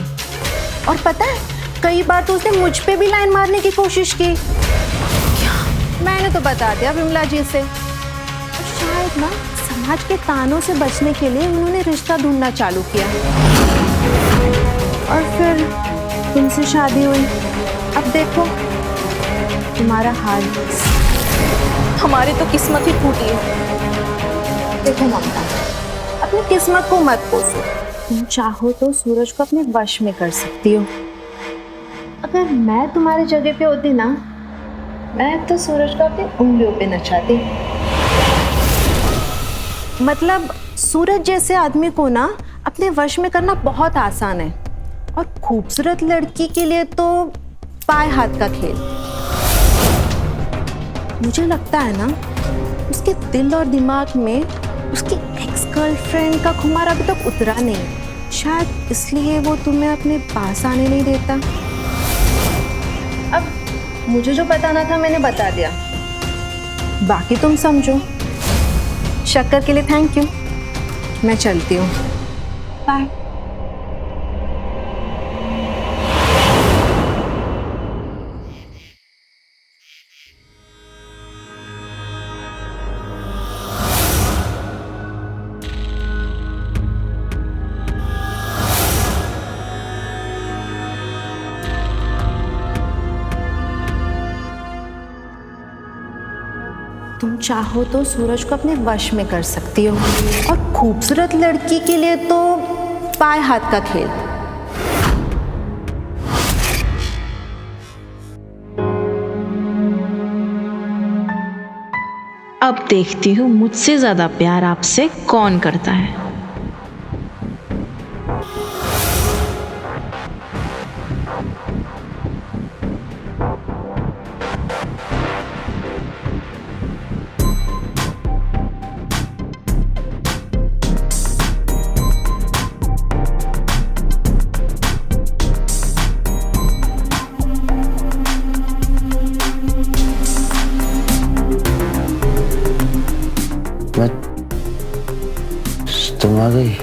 और पता है कई बार तो उसने मुझ पे भी लाइन मारने की कोशिश की। क्या? मैंने तो बता दिया विमला जी से। और शायद ना समाज के तानों से बचने के लिए उन्होंने रिश्ता ढूंढना चालू किया और फिर तुमसे शादी हुई। अब देखो तुम्हारा हाल। हमारी तो किस्मत ही फूटी है। देखो ममता, अपनी किस्मत को मत कोसो। तुम चाहो तो सूरज को अपने वश में कर सकती हो। अगर मैं तुम्हारी जगह पे होती ना, मैं तो सूरज को अपनी उंगलियों पे नचाती। मतलब सूरज जैसे आदमी को ना अपने वश में करना बहुत आसान है, और खूबसूरत लड़की के लिए तो पाए हाथ का खेल। मुझे लगता है ना उसके दिल और दिमाग में उसकी एक्स गर्लफ्रेंड का खुमार अभी तक उतरा नहीं। शायद इसलिए वो तुम्हें अपने पास आने नहीं देता। अब मुझे जो बताना था मैंने बता दिया, बाकी तुम समझो। शक्कर के लिए थैंक यू। मैं चलती हूँ, बाय। तुम चाहो तो सूरज को अपने वश में कर सकती हो, और खूबसूरत लड़की के लिए तो पाए हाथ का खेल। अब देखती हूँ मुझसे ज्यादा प्यार आपसे कौन करता है। तुम आ गई।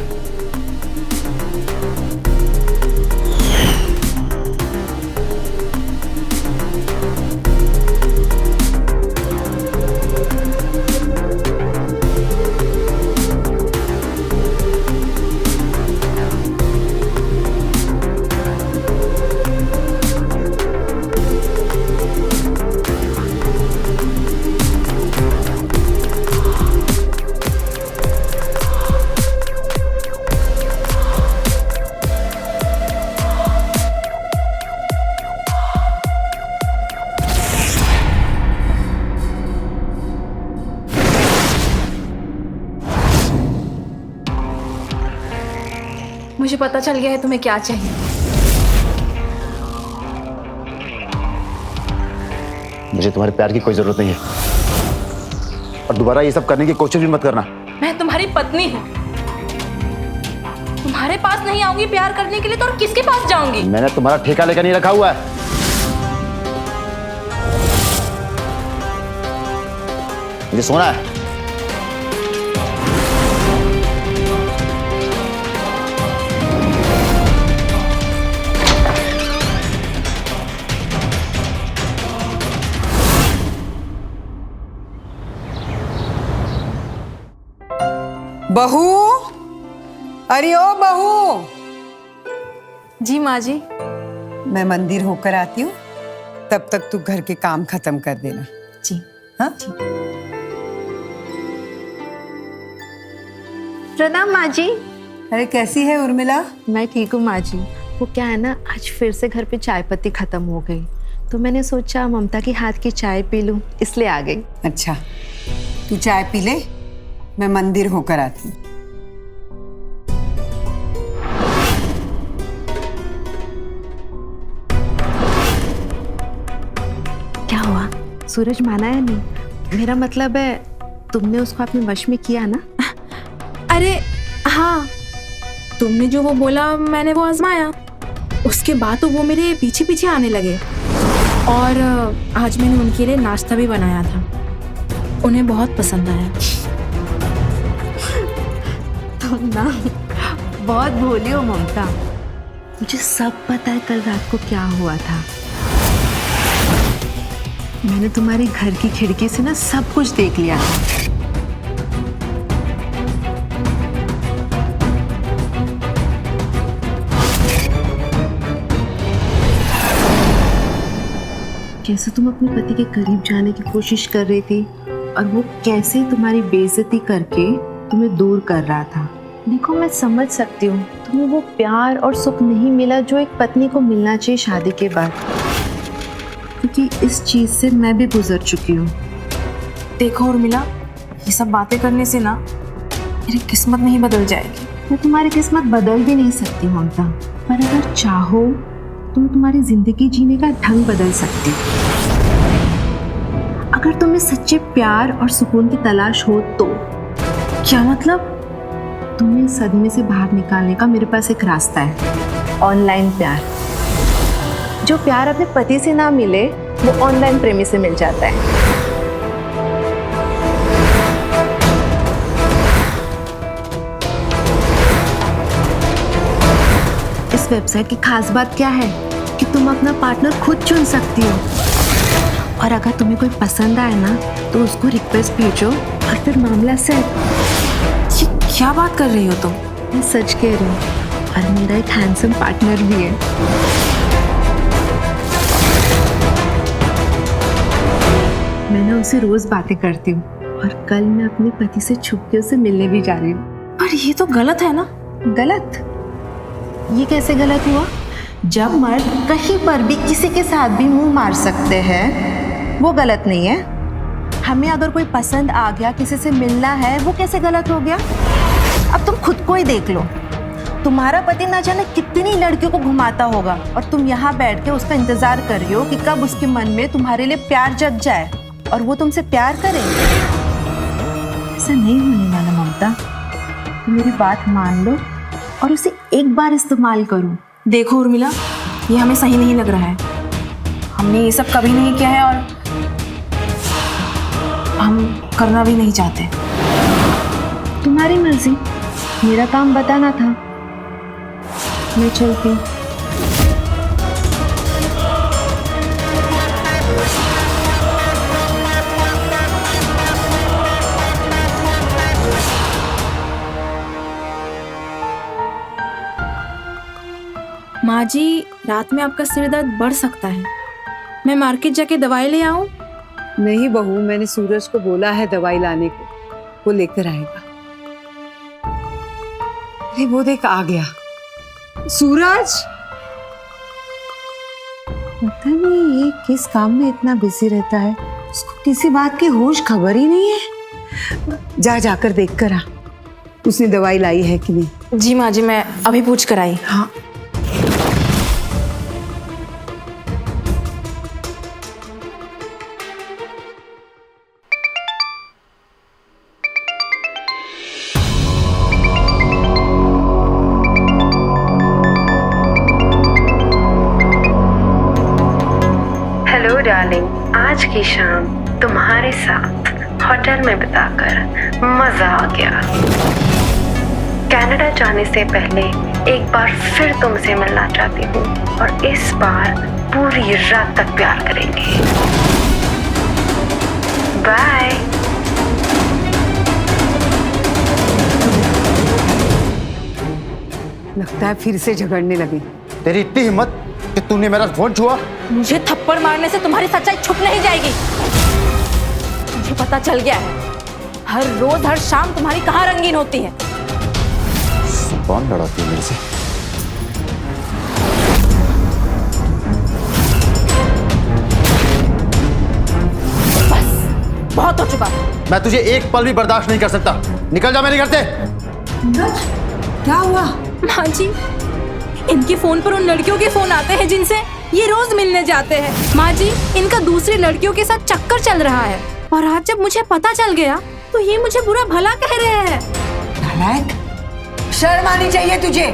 मुझे पता चल गया है तुम्हें क्या चाहिए। मुझे तुम्हारे प्यार की कोई जरूरत नहीं है, और दोबारा ये सब करने की कोशिश भी मत करना। मैं तुम्हारी पत्नी हूँ। तुम्हारे पास नहीं आऊंगी प्यार करने के लिए तो और किसके पास जाऊंगी? मैंने तुम्हारा ठेका लेकर नहीं रखा हुआ है। मुझे सोना है। बहू, अरे ओ बहू। जी माँ जी। मैं मंदिर होकर आती हूँ, तब तक तू घर के काम खत्म कर देना। जी हाँ? प्रणाम माँ जी। अरे कैसी है उर्मिला? मैं ठीक हूँ माँ जी। वो क्या है ना, आज फिर से घर पे चाय पत्ती खत्म हो गई, तो मैंने सोचा ममता की हाथ की चाय पी लूं, इसलिए आ गई। अच्छा, तू चाय पी ले, मैं मंदिर होकर आती हूँ। क्या हुआ, सूरज माना या नहीं? मेरा मतलब है तुमने उसको अपने वश में किया ना? अरे हाँ, तुमने जो वो बोला मैंने वो आजमाया। उसके बाद तो वो मेरे पीछे पीछे आने लगे, और आज मैंने उनके लिए नाश्ता भी बनाया था। उन्हें बहुत पसंद आया। तुम ना बहुत भोली हो ममता। मुझे सब पता है कल रात को क्या हुआ था। मैंने तुम्हारे घर की खिड़की से ना सब कुछ देख लिया था। कैसे तुम अपने पति के करीब जाने की कोशिश कर रही थी और वो कैसे तुम्हारी बेइज्जती करके तुम्हें दूर कर रहा था। देखो, मैं समझ सकती हूँ तुम्हें वो प्यार और सुख नहीं मिला जो एक पत्नी को मिलना चाहिए शादी के बाद, क्योंकि इस चीज से मैं भी गुजर चुकी हूँ। देखो उर्मिला, ये सब बातें करने से ना मेरी किस्मत नहीं बदल जाएगी। मैं तुम्हारी किस्मत बदल भी नहीं सकती ममता, पर अगर चाहो तो मैं तुम्हारी जिंदगी जीने का ढंग बदल सकती हूँ। अगर तुम्हें सच्चे प्यार और सुकून की तलाश हो तो। क्या मतलब? तुम्हें इस सदमे से बाहर निकालने का मेरे पास एक रास्ता है, ऑनलाइन प्यार। जो प्यार अपने पति से ना मिले वो ऑनलाइन प्रेमी से मिल जाता है। इस वेबसाइट की खास बात क्या है कि तुम अपना पार्टनर खुद चुन सकती हो, और अगर तुम्हें कोई पसंद आए ना तो उसको रिक्वेस्ट भेजो और फिर मामला सेट। ये क्या बात कर रही हो तुम? मैं सच कह रही हूँ, और मेरा एक हैंडसम पार्टनर भी है। मैं ना उसे रोज बातें करती हूँ, और कल मैं अपने पति से छुप के उसे मिलने भी जा रही हूँ। पर ये तो गलत है ना? गलत? ये कैसे गलत हुआ? जब मर्द कहीं पर भी किसी के साथ भी मुंह मार सकते हैं वो गलत नहीं है। हमें अगर कोई पसंद आ गया, किसी से मिलना है, वो कैसे गलत हो गया? अब तुम खुद को ही देख लो, तुम्हारा पति ना जाने कितनी लड़कियों को घुमाता होगा, और तुम यहाँ बैठ के उसका इंतजार कर रही हो कि कब उसके मन में तुम्हारे लिए प्यार जग जाए और वो तुमसे प्यार करे। ऐसा नहीं होने वाला ममता, तुम मेरी बात मान लो और उसे एक बार इस्तेमाल करो। देखो उर्मिला, ये हमें सही नहीं लग रहा है। हमने ये सब कभी नहीं किया है और हम करना भी नहीं चाहते। तुम्हारी मर्जी, मेरा काम बताना था। मैं चलती हूँ। माँ जी, रात में आपका सिर दर्द बढ़ सकता है। मैं मार्केट जाके दवाई ले आऊं? नहीं बहू, मैंने सूरज को बोला है दवाई लाने को, वो लेकर आएगा। अरे वो देख आ गया सूरज। पता नहीं ये किस काम में इतना बिजी रहता है, उसको किसी बात की होश खबर ही नहीं है। जाकर देख कर आ, उसने दवाई लाई है कि नहीं। जी माँ जी, मैं अभी पूछ कर आई। हाँ डार्लिंग, आज की शाम तुम्हारे साथ होटल में बिताकर मजा आ गया। कनाडा जाने से पहले एक बार फिर तुमसे मिलना चाहती हूँ, और इस बार पूरी रात तक प्यार करेंगे। बाय। लगता है फिर से झगड़ने लगे। तेरी इतनी हिम्मत कि तूने मेरा फोन छुआ? मुझे थप्पड़ मारने से तुम्हारी सच्चाई छुप नहीं जाएगी। मुझे पता चल गया है, हर रोज हर शाम तुम्हारी कहाँ रंगीन होती है। कौन लड़ाती है मेरे से? बस बहुत हो चुका। मैं तुझे एक पल भी बर्दाश्त नहीं कर सकता। निकल जा मेरे घर से। क्या हुआ? माँ जी, इनके फोन पर उन लड़कियों के फोन आते हैं जिनसे ये रोज मिलने जाते हैं। माँ जी, इनका दूसरी लड़कियों के साथ चक्कर चल रहा है, और आज जब मुझे पता चल गया तो ये मुझे बुरा भला कह रहे हैं। नालायक, शर्म आनी चाहिए तुझे।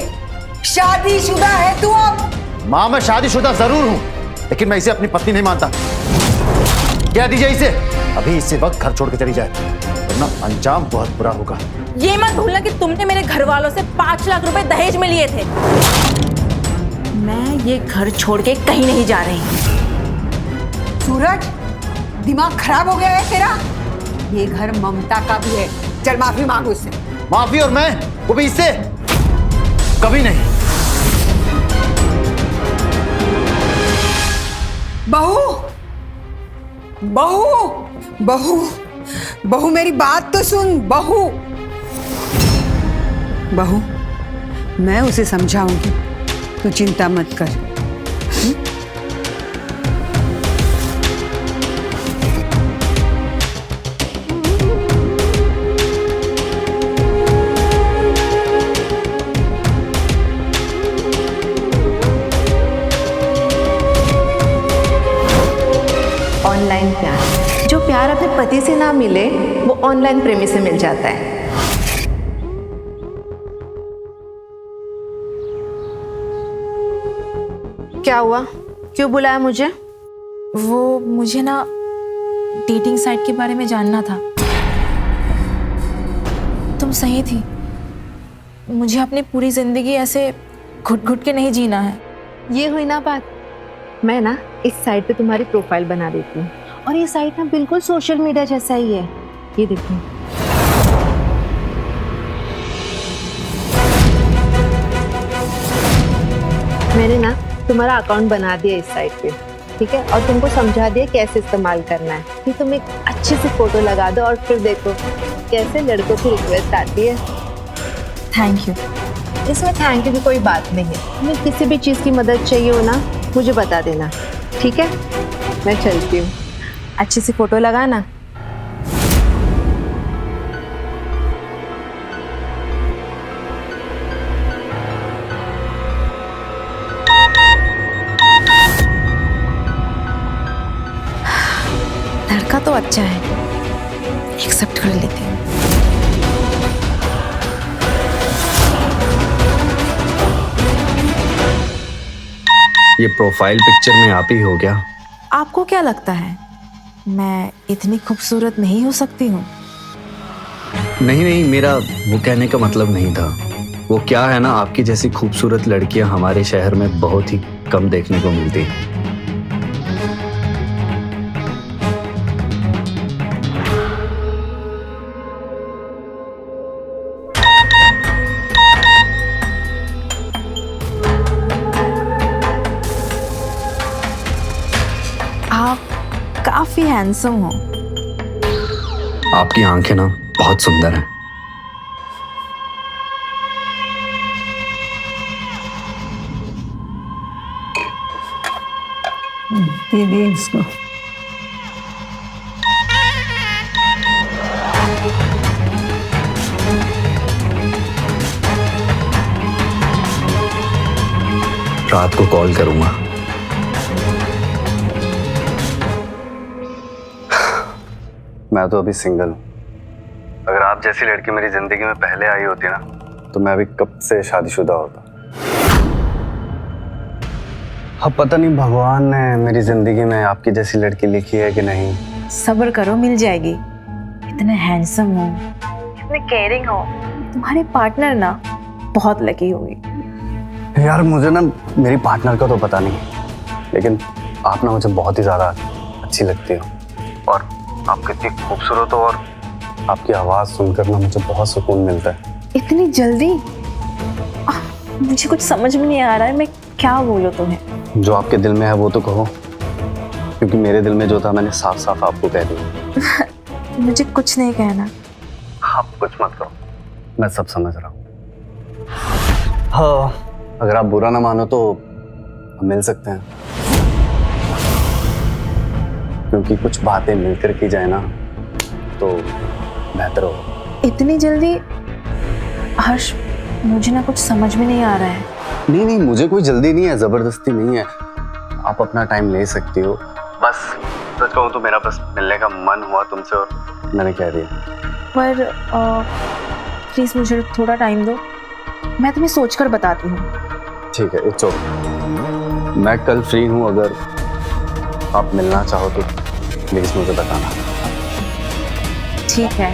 शादीशुदा है तू अब। माँ, मैं शादीशुदा जरूर हूँ, लेकिन मैं इसे अपनी पत्नी नहीं मानता। क्या दीजिए इसे, अभी इसी वक्त घर छोड़ के चली जाए, वरना अंजाम बहुत बुरा होगा। ये मत भूलना कि तुमने मेरे घर वालों से 5 लाख रुपए दहेज में लिए थे। मैं ये घर छोड़ के कहीं नहीं जा रही। सूरज, दिमाग खराब हो गया है तेरा? ये घर ममता का भी है। चल माफी मांग उससे। माफी? और मैं वो भी इससे? कभी नहीं। बहू, बहू, बहू, बहू मेरी बात तो सुन। बहू, बहू, मैं उसे समझाऊंगी, तू चिंता मत कर। ऑनलाइन प्यार, जो प्यार अपने पति से ना मिले वो ऑनलाइन प्रेमी से मिल जाता है। क्या हुआ, क्यों बुलाया मुझे? वो मुझे ना डेटिंग साइट के बारे में जानना था। तुम सही थी, मुझे अपनी पूरी जिंदगी ऐसे घुट घुट के नहीं जीना है। ये हुई ना बात। मैं ना इस साइट पे तुम्हारी प्रोफाइल बना देती हूँ, और ये साइट ना बिल्कुल सोशल मीडिया जैसा ही है। ये देखो, मैंने ना तुम्हारा अकाउंट बना दिया इस साइट पे, ठीक है, और तुमको समझा दिया कैसे इस्तेमाल करना है। कि तुम एक अच्छी सी फोटो लगा दो और फिर देखो कैसे लड़कों की रिक्वेस्ट आती है। Thank you. इसमें थैंक यू की कोई बात नहीं है। तुम्हें किसी भी चीज़ की मदद चाहिए हो ना, मुझे बता देना, ठीक है? मैं चलती हूँ। अच्छी सी फोटो लगाना। लड़का तो अच्छा है, एक्सेप्ट कर लेती हूँ। ये प्रोफाइल पिक्चर में आप ही हो क्या? आपको क्या लगता है मैं इतनी खूबसूरत नहीं हो सकती हूँ? नहीं नहीं, मेरा वो कहने का मतलब नहीं था। वो क्या है ना, आपकी जैसी खूबसूरत लड़कियां हमारे शहर में बहुत ही कम देखने को मिलती हैं। आप काफी हैंडसम हो। आपकी आंखें ना बहुत सुंदर हैं। ये दे इसको। रात को कॉल करूंगा। मैं तो अभी सिंगल हूँ। अगर आप जैसी लड़की मेरी जिंदगी में पहले आई होती ना, तो मैं अभी कब से शादीशुदा होता। अब पता नहीं भगवान ने मेरी जिंदगी में आपकी जैसी लड़की लिखी है कि नहीं। सब्र करो, मिल जाएगी। इतने हैंडसम हो, इतने केयरिंग हो, तुम्हारे पार्टनर ना बहुत लकी होगी। यार मुझे ना मेरी पार्टनर का तो पता नहीं, लेकिन आप ना मुझे बहुत ही ज्यादा अच्छी लगती हो, और आप कितनी खूबसूरत हो, और आपकी आवाज सुनकर ना मुझे बहुत सुकून मिलता है। इतनी जल्दी? मुझे कुछ समझ में नहीं आ रहा है, मैं क्या बोलूं तुम्हें। जो आपके दिल में है वो तो कहो, क्योंकि मेरे दिल में जो था मैंने साफ साफ आपको कह दिया। मुझे कुछ नहीं कहना। आप कुछ मत करो, मैं सब समझ रहा हूँ। हाँ, अगर आप बुरा ना मानो तो हम मिल सकते हैं, क्योंकि कुछ बातें मिलकर की जाए ना तो बेहतर हो। इतनी जल्दी? हर्ष, मुझे ना कुछ समझ में नहीं आ रहा है। नहीं नहीं, मुझे कोई जल्दी नहीं है, जबरदस्ती नहीं है। आप अपना टाइम ले सकती हो। बस सच कहूँ तो मेरा बस मिलने का मन हुआ तुमसे, और मैंने कह दिया। पर प्लीज मुझे थोड़ा टाइम दो, मैं तुम्हें सोचकर बताती हूँ। ठीक है, इट्स ओके। मैं कल फ्री हूँ, अगर आप मिलना चाहो तो प्लीज मुझे बताना। ठीक है।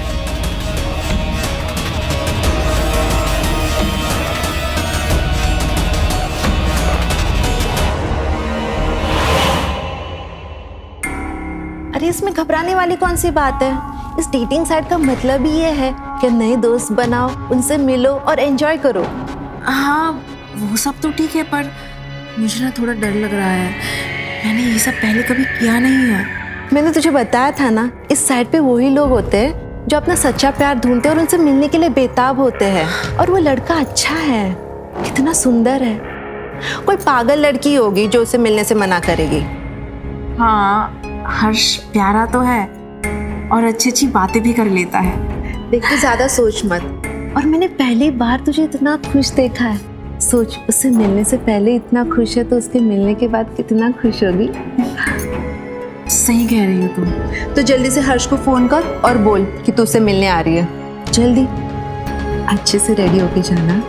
अरे इसमें घबराने वाली कौन सी बात है? इस डेटिंग साइट का मतलब ही ये है कि नए दोस्त बनाओ, उनसे मिलो और एंजॉय करो। हाँ वो सब तो ठीक है, पर मुझे ना थोड़ा डर लग रहा है। मैंने ये सब पहले कभी किया नहीं है। मैंने तुझे बताया था ना, इस साइट पे वही लोग होते हैं जो अपना सच्चा प्यार ढूंढते हैं और उनसे मिलने के लिए बेताब होते हैं। और वो लड़का अच्छा है, कितना सुंदर है। कोई पागल लड़की होगी जो उसे मिलने से मना करेगी। हाँ हर्ष प्यारा तो है और अच्छी अच्छी बातें भी कर लेता है। देख तू ज्यादा सोच मत। और मैंने पहली बार तुझे इतना खुश देखा है। सोच, उससे मिलने से पहले इतना खुश है तो उसके मिलने के बाद कितना खुश होगी। सही कह रही हो तुम। तो जल्दी से हर्ष को फोन कर और बोल कि तू उससे मिलने आ रही है। जल्दी अच्छे से रेडी होके जाना।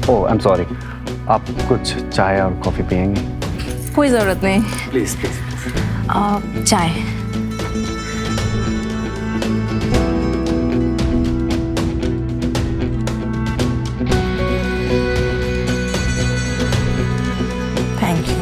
ओह आई एम सॉरी, आप कुछ चाय और कॉफ़ी पियेंगे? कोई ज़रूरत नहीं। Please please. चाय। Thank you.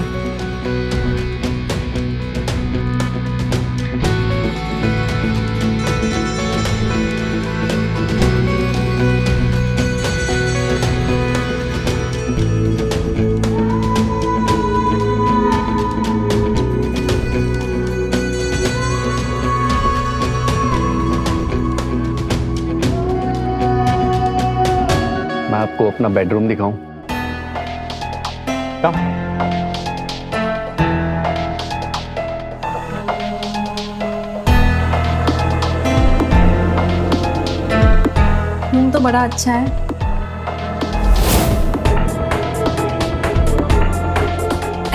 मैं आपको अपना बेडरूम दिखाऊं? कम। रूम तो बड़ा अच्छा है।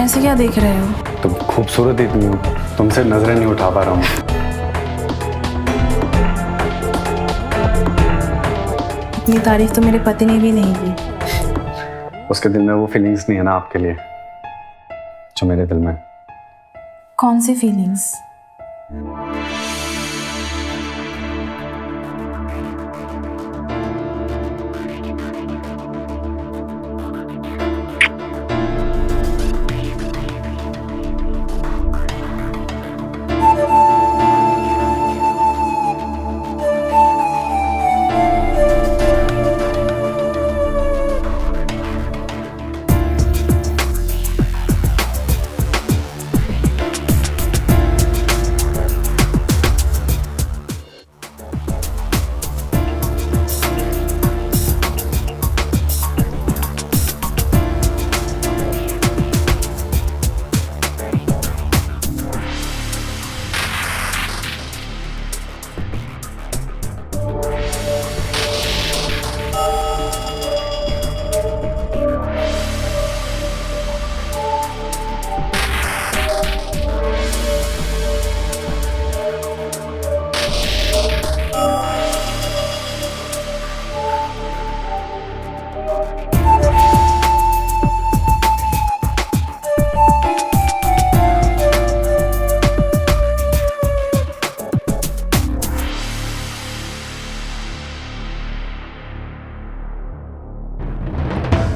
ऐसे क्या देख रहे हो? तुम खूबसूरत इतनी हो, तुमसे नजरें नहीं उठा पा रहा हूँ। इतनी तारीफ तो मेरे पति ने भी नहीं की। उसके दिल में वो फीलिंग्स नहीं है ना आपके लिए जो मेरे दिल में। कौन सी फीलिंग्स?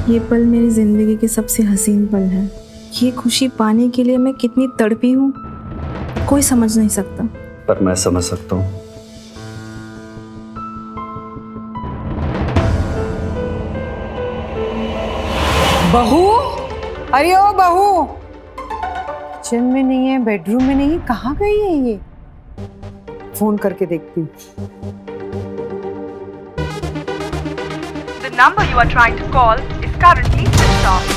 ये पल मेरी जिंदगी के सबसे हसीन पल है, ये खुशी पाने के लिए मैं कितनी तड़पी हूँ कोई समझ नहीं सकता। पर मैं समझ सकता हूँ। बहू, अरे ओ बहू, किचन में नहीं है, बेडरूम में नहीं है, कहाँ गई है ये? फोन करके देखती हूँ। The number you are trying to call is currently switched off.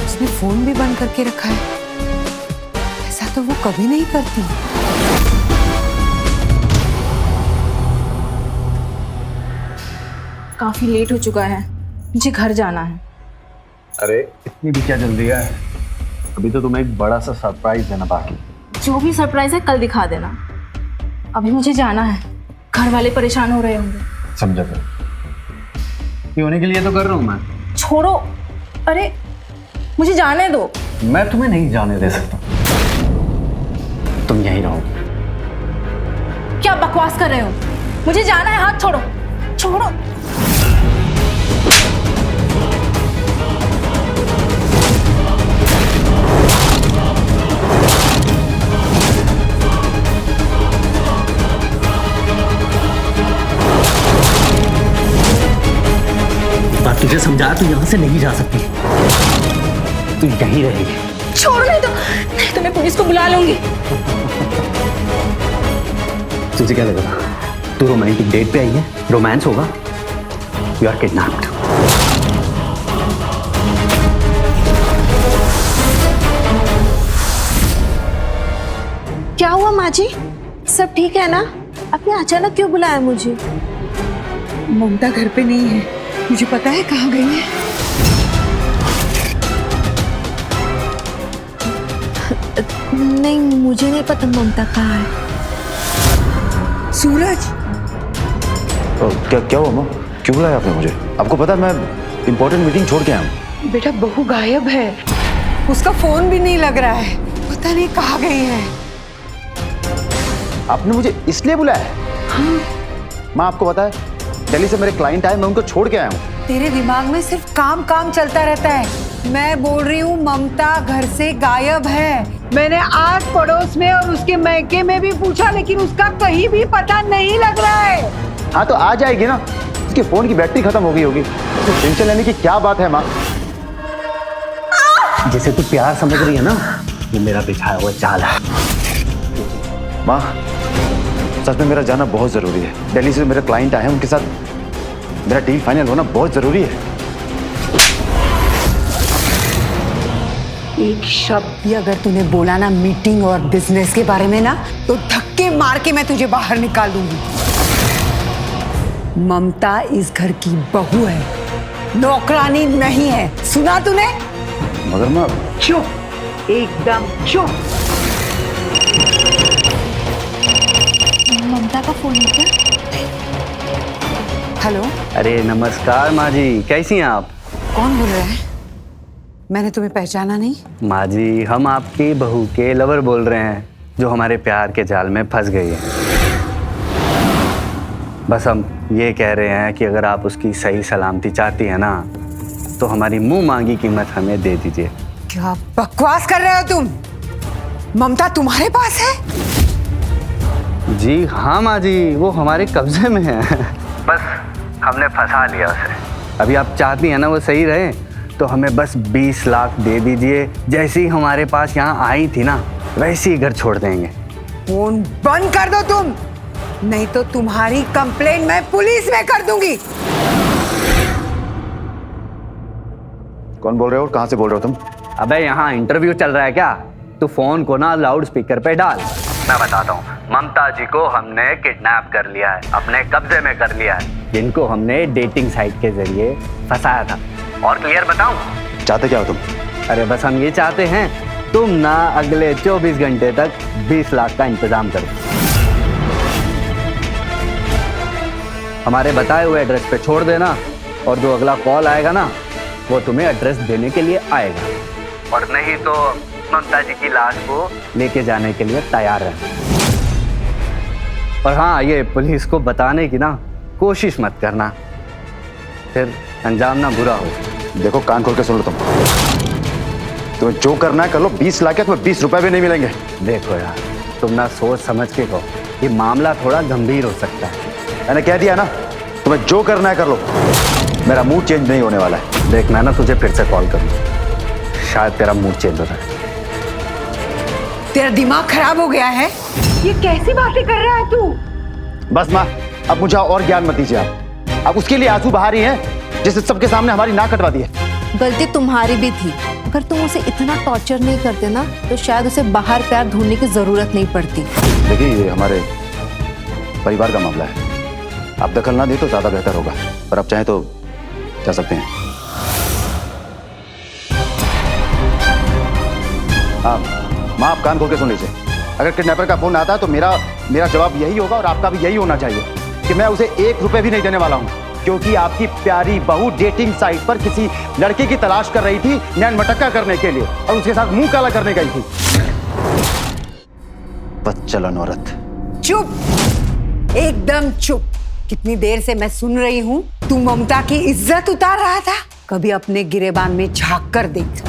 उसने फोन भी बंद करके रखा है। ऐसा तो वो कभी नहीं करती। काफी लेट हो चुका है, मुझे घर जाना है। अरे इतनी भी क्या जल्दी है? अभी तो तुम्हें एक बड़ा सा सरप्राइज देना बाकी। जो भी सरप्राइज है कल दिखा देना, अभी मुझे जाना है। घर वाले परेशान हो रहे होंगे। समझा कर, ये होने के लिए तो कर रहा हूँ मैं। छोड़ो, अरे मुझे जाने दो। मैं तुम्हें नहीं जाने दे सकता, तुम यहीं रहो। क्या बकवास कर रहे हो? मुझे जाना है, हाथ छोड़ो, छोड़ो। तुझे समझा, तू यहाँ से नहीं जा सकती, तू यहीं रहेगी। छोड़ो, नहीं तो मैं पुलिस को बुला लूंगी। तुझे क्या लगा तू रोमांटिक डेट पे आई है, रोमांस होगा? You are kidnapped. क्या हुआ माँ जी, सब ठीक है ना? आपने अचानक क्यों बुलाया मुझे? ममता घर पे नहीं है, मुझे पता है कहाँ गई है। नहीं, मुझे नहीं पता ममता कहाँ है। सूरज, क्या हुआ माँ? क्यों बुलाया आपने मुझे? आपको पता मैं इंपॉर्टेंट मीटिंग छोड़ के आया हूँ। बेटा बहू गायब है, उसका फोन भी नहीं लग रहा है, पता नहीं कहाँ गई है। आपने मुझे इसलिए बुलाया? हाँ। माँ आपको पता है दिल्ली से मेरे क्लाइंट आए, मैं उनको छोड़ के आया हूँ। तेरे दिमाग में सिर्फ काम काम चलता रहता है। मैं बोल रही हूँ ममता घर से गायब है। मैंने आस पड़ोस में और उसके मैके में भी पूछा, लेकिन उसका कहीं भी पता नहीं लग रहा है। हाँ तो आ जाएगी ना, उसके फोन की बैटरी खत्म हो गई होगी। तो टेंशन लेने की क्या बात है माँ? जिसे तू प्यार समझ रही है ना, ये मेरा बिछाया हुआ जाल है। माँ सच में मेरा जाना बहुत जरूरी है। दिल्ली से मेरे क्लाइंट आए हैं, उनके साथ मेरा डील फाइनल होना बहुत जरूरी है। एक शब्द भी अगर तूने बोला ना मीटिंग और बिजनेस के बारे में ना, तो धक्के मार के मैं तुझे बाहर निकाल दूंगी। ममता इस घर की बहू है, नौकरानी नहीं है, सुना तूने? मगर माँ चुप, एकदम चुप। ममता का फोन है क्या? हेलो। अरे नमस्कार माँ जी, कैसी हैं आप? कौन बोल रहा है? मैंने तुम्हें पहचाना नहीं। माँ जी हम आपकी बहू के लवर बोल रहे हैं, जो हमारे प्यार के जाल में फंस गई है। बस हम ये कह रहे हैं कि अगर आप उसकी सही सलामती चाहती हैं ना, तो हमारी मुंह मांगी कीमत हमें दे दीजिए। क्या बकवास कर रहे हो तुम? ममता तुम्हारे पास है? जी हाँ माँ जी, वो हमारे कब्जे में है। बस हमने फंसा लिया उसे। अभी आप चाहती हैं ना वो सही रहे, तो हमें बस 20 लाख दे दीजिए। जैसे ही हमारे पास यहाँ आई थी ना, वैसे ही घर छोड़ देंगे। फोन बंद कर दो तुम, नहीं तो तुम्हारी कंप्लेंट मैं पुलिस में कर दूंगी। कौन बोल रहे हो और कहाँ से बोल रहे हो तुम? अबे यहाँ इंटरव्यू चल रहा है क्या? तू फोन को ना लाउड स्पीकर पे डाल। मैं बताता हूँ, ममता जी को हमने किडनैप कर लिया है, अपने कब्जे में कर लिया है, जिनको हमने डेटिंग साइट के जरिए फंसाया था। और क्लियर बताऊं? चाहते क्या हो तुम? अरे बस हम ये चाहते हैं तुम ना अगले 24 घंटे तक 20 लाख का इंतजाम करो। हमारे बताए हुए एड्रेस पे छोड़ देना, और जो अगला कॉल आएगा ना, वो तुम्हें एड्रेस देने के लिए आएगा। और नहीं तो ममता जी की लाश को लेके जाने के लिए तैयार रहना। और हाँ, ये पुलिस को बताने की ना कोशिश मत करना, फिर अंजाम ना बुरा हो। देखो कान खोल के सुन लो तुम। तुम्हें जो करना है कर लो, 20 लाख है, तुम्हें 20 रुपए भी नहीं मिलेंगे। देखो यार, तुम ना सोच समझ के कहो, ये मामला थोड़ा गंभीर हो सकता है। मैंने कह दिया ना, तुम्हें जो करना है कर लो, मेरा मूड चेंज नहीं होने वाला है। देख, मैं ना तुझे फिर से कॉल करूँ, शायद तेरा मूड चेंज हो जाए। तेरा दिमाग खराब हो गया है? ये कैसी बातें कर रहा है तू? बस माँ, अब मुझे और ज्ञान मत दीजिए आप। अब उसके लिए आंसू बहा रही हैं जिससे सबके सामने हमारी नाक कटवा दी है। गलती तुम्हारी भी थी। अगर तुम उसे इतना टॉर्चर नहीं करते ना, तो शायद उसे बाहर प्यार ढूंढने की जरूरत नहीं पड़ती। देखिए, ये हमारे परिवार का मामला है, आप दखल ना दे तो ज्यादा बेहतर होगा, पर आप चाहें तो जा सकते हैं। हाँ माँ, आप कान खोल के सुन लीजिए। अगर किडनैपर का फोन आता है तो मेरा जवाब यही होगा और आपका भी यही होना चाहिए कि मैं उसे 1 रुपए भी नहीं देने वाला हूँ, क्योंकि आपकी प्यारी बहू डेटिंग साइट पर किसी लड़के की तलाश कर रही थी नैन मटक्का करने के लिए, और उसके साथ मुंह काला करने गई थी। बदचलन औरत। चुप, एकदम चुप। कितनी देर से मैं सुन रही हूँ, तू ममता की इज्जत उतार रहा था। कभी अपने गिरेबान में झांक कर देख।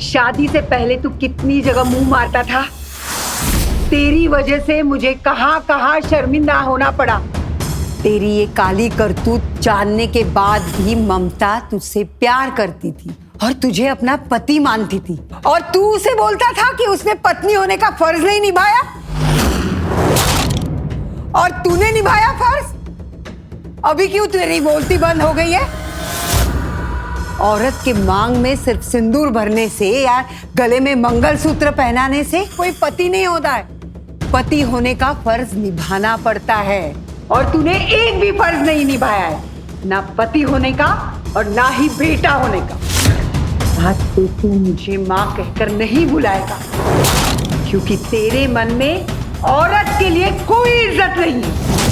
शादी से पहले तू कितनी जगह मुंह मारता था। तेरी वजह से मुझे कहां कहां शर्मिंदा होना पड़ा। तेरी ये काली करतूत जानने के बाद भी ममता तुझसे प्यार करती थी और तुझे अपना पति मानती थी, और तू उसे बोलता था कि उसने पत्नी होने का फर्ज नहीं निभाया, और तूने निभाया फर्ज। अभी क्यों तेरी बोलती बंद हो गई है? औरत के मांग में सिर्फ सिंदूर भरने से या गले में मंगलसूत्र पहनाने से कोई पति नहीं होता है। पति होने का फर्ज निभाना पड़ता है, और तूने एक भी फर्ज नहीं निभाया है, ना पति होने का और ना ही बेटा होने का। आज तो तू मुझे माँ कहकर नहीं बुलाएगा, क्योंकि तेरे मन में औरत के लिए कोई इज्जत नहीं है।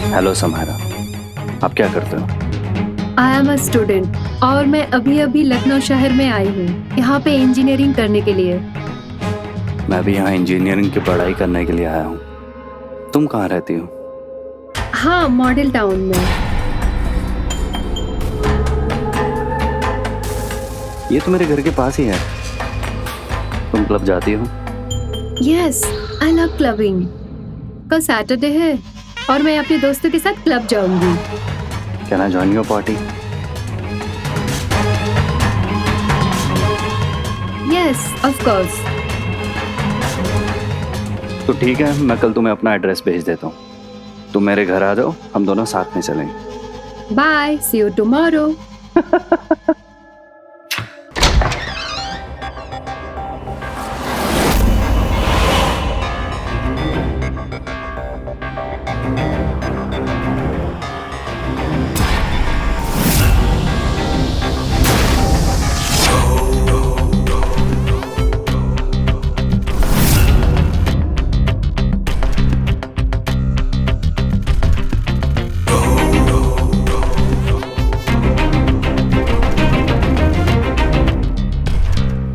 हेलो समारा, आप क्या करते हो? आई एम अ स्टूडेंट और मैं अभी अभी लखनऊ शहर में आई हूँ, यहाँ पे इंजीनियरिंग करने के लिए। मैं भी यहाँ इंजीनियरिंग की पढ़ाई करने के लिए आया हूँ। तुम कहाँ रहती हो? हाँ, मॉडल टाउन में। ये तो मेरे घर के पास ही है। तुम क्लब जाती हो? Yes, I love clubbing. कल सैटरडे है और मैं अपने दोस्तों के साथ क्लब जाऊंगी। Can I join your party? Yes, of course. तो ठीक है, मैं कल तुम्हें अपना एड्रेस भेज देता हूँ। तुम मेरे घर आ जाओ, हम दोनों साथ में चलेंगे। Bye, see you tomorrow.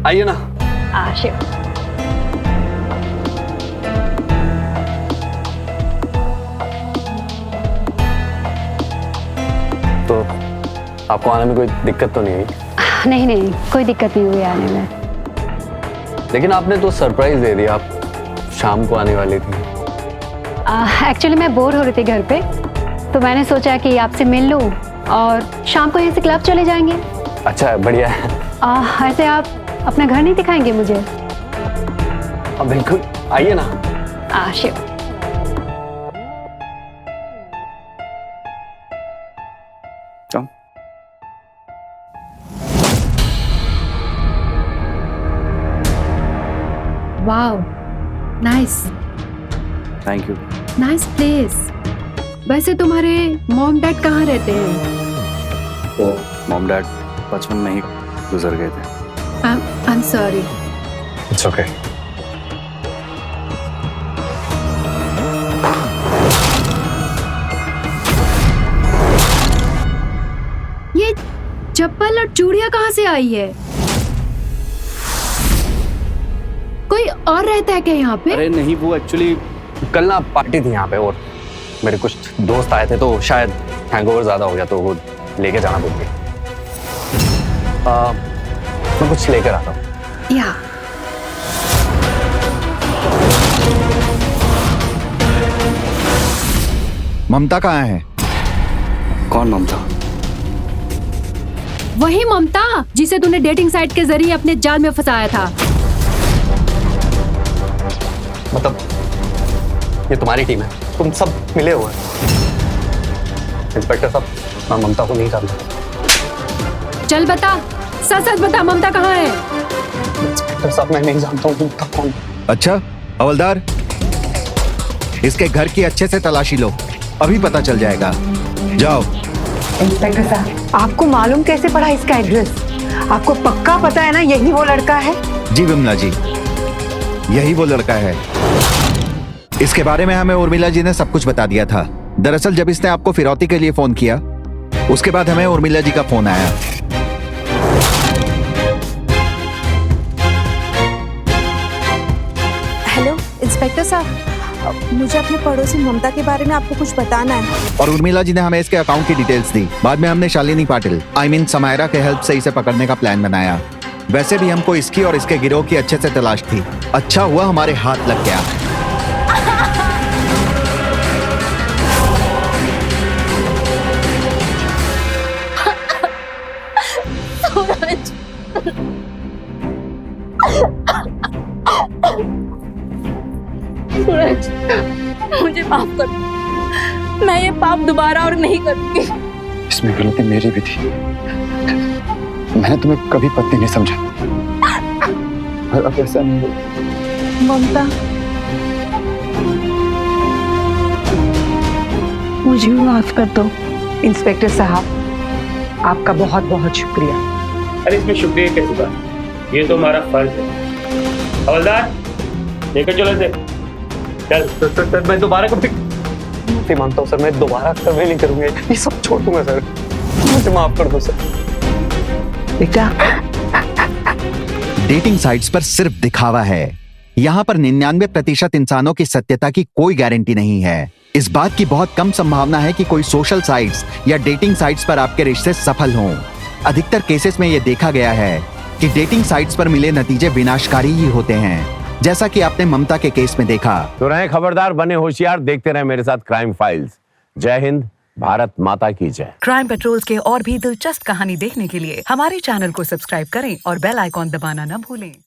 आइए ना। शिव, तो आपको आने में कोई दिक्कत तो नहीं हुई? नहीं नहीं, कोई दिक्कत नहीं हुई आने में। लेकिन आपने तो सरप्राइज दे दिया, आप शाम को आने वाली थी। एक्चुअली मैं बोर हो रही थी घर पे, तो मैंने सोचा कि आपसे मिल लूं और शाम को यहाँ से क्लब चले जाएंगे। अच्छा, बढ़िया है। ऐसे आप अपना घर नहीं दिखाएंगे मुझे? बिल्कुल, आइए ना। Shiv, come. Wow, nice, thank you. Nice place. वैसे तुम्हारे मॉम डैड कहाँ रहते हैं? मॉम डैड बचपन में ही गुजर गए थे। I am sorry. It's okay. ये चप्पल और चूड़ियां कहाँ से आई है? कोई और रहता है क्या यहाँ पे? अरे नहीं, वो एक्चुअली कल ना पार्टी थी यहाँ पे और मेरे कुछ दोस्त आए थे तो शायद हैंगओवर ज्यादा हो गया तो वो लेके जाना भूल गए। मैं कुछ लेकर आता हूँ। या ममता कहाँ है? कौन ममता? वही ममता जिसे तूने डेटिंग साइट के जरिए अपने जाल में फंसाया था। मतलब ये तुम्हारी टीम है, तुम सब मिले हुए हैं। इंस्पेक्टर साहब, मैं ममता को नहीं जानता। चल बता, सच सच बता, ममता कहाँ है? इंस्पेक्टर साहब, मैं नहीं जानता हूँ ममता कौन है। अच्छा हवलदार, इसके घर की अच्छे से तलाशी लो, अभी पता चल जाएगा। जाओ। इंस्पेक्टर साहब, आपको मालूम कैसे पड़ा इसका एड्रेस? आपको पक्का पता है ना यही वो लड़का है? जी विमला जी, यही वो लड़का है। इसके बारे में हमें उर्मिला जी ने सब कुछ बता दिया था। दरअसल जब इसने आपको फिरौती के लिए फोन किया, उसके बाद हमें उर्मिला जी का फोन आया। हेलो इंस्पेक्टर साहब, मुझे अपने पड़ोसी ममता के बारे में आपको कुछ बताना है। और उर्मिला जी ने हमें इसके अकाउंट की डिटेल्स दी। बाद में हमने शालिनी पाटिल समायरा के हेल्प से इसे पकड़ने का प्लान बनाया। वैसे भी हमको इसकी और इसके गिरोह की अच्छे से तलाश थी। अच्छा हुआ हमारे हाथ लग गया। सूरज, मुझे माफ कर दो। मैं ये पाप दोबारा और नहीं करूंगी। इसमें गलती मेरी भी थी। मैंने तुम्हें कभी पत्नी नहीं समझा। अब ऐसा नहीं हो। ममता, मुझे भी माफ कर दो। इंस्पेक्टर साहब, आपका बहुत बहुत शुक्रिया। अरे इसमें शुक्रिया कैसी बात, ये तो हमारा फर्ज है। हवलदार, लेकर चलो इसे। चल। सर मैं दोबारा कभी मानता हूँ सर, मैं दोबारा कभी नहीं करूंगा। ये सब छोड़ दूंगा सर, मुझे माफ कर दो सर। बेटा, डेटिंग साइट्स पर सिर्फ दिखावा है। यहाँ पर 99% इंसानों की सत्यता की कोई गारंटी नहीं है। इस बात की बहुत कम संभावना है कि कोई सोशल साइट्स या डेटिंग साइट्स पर आपके रिश्ते सफल हों। अधिकतर केसेस में यह देखा गया है कि डेटिंग साइट्स पर मिले नतीजे विनाशकारी ही होते हैं, जैसा कि आपने ममता के केस में देखा। तो रहे खबरदार, बने होशियार, देखते रहे मेरे साथ क्राइम फाइल्स। जय हिंद, भारत माता की जय। क्राइम पेट्रोल्स के और भी दिलचस्प कहानी देखने के लिए हमारे चैनल को सब्सक्राइब करें और बेल आइकॉन दबाना न भूलें।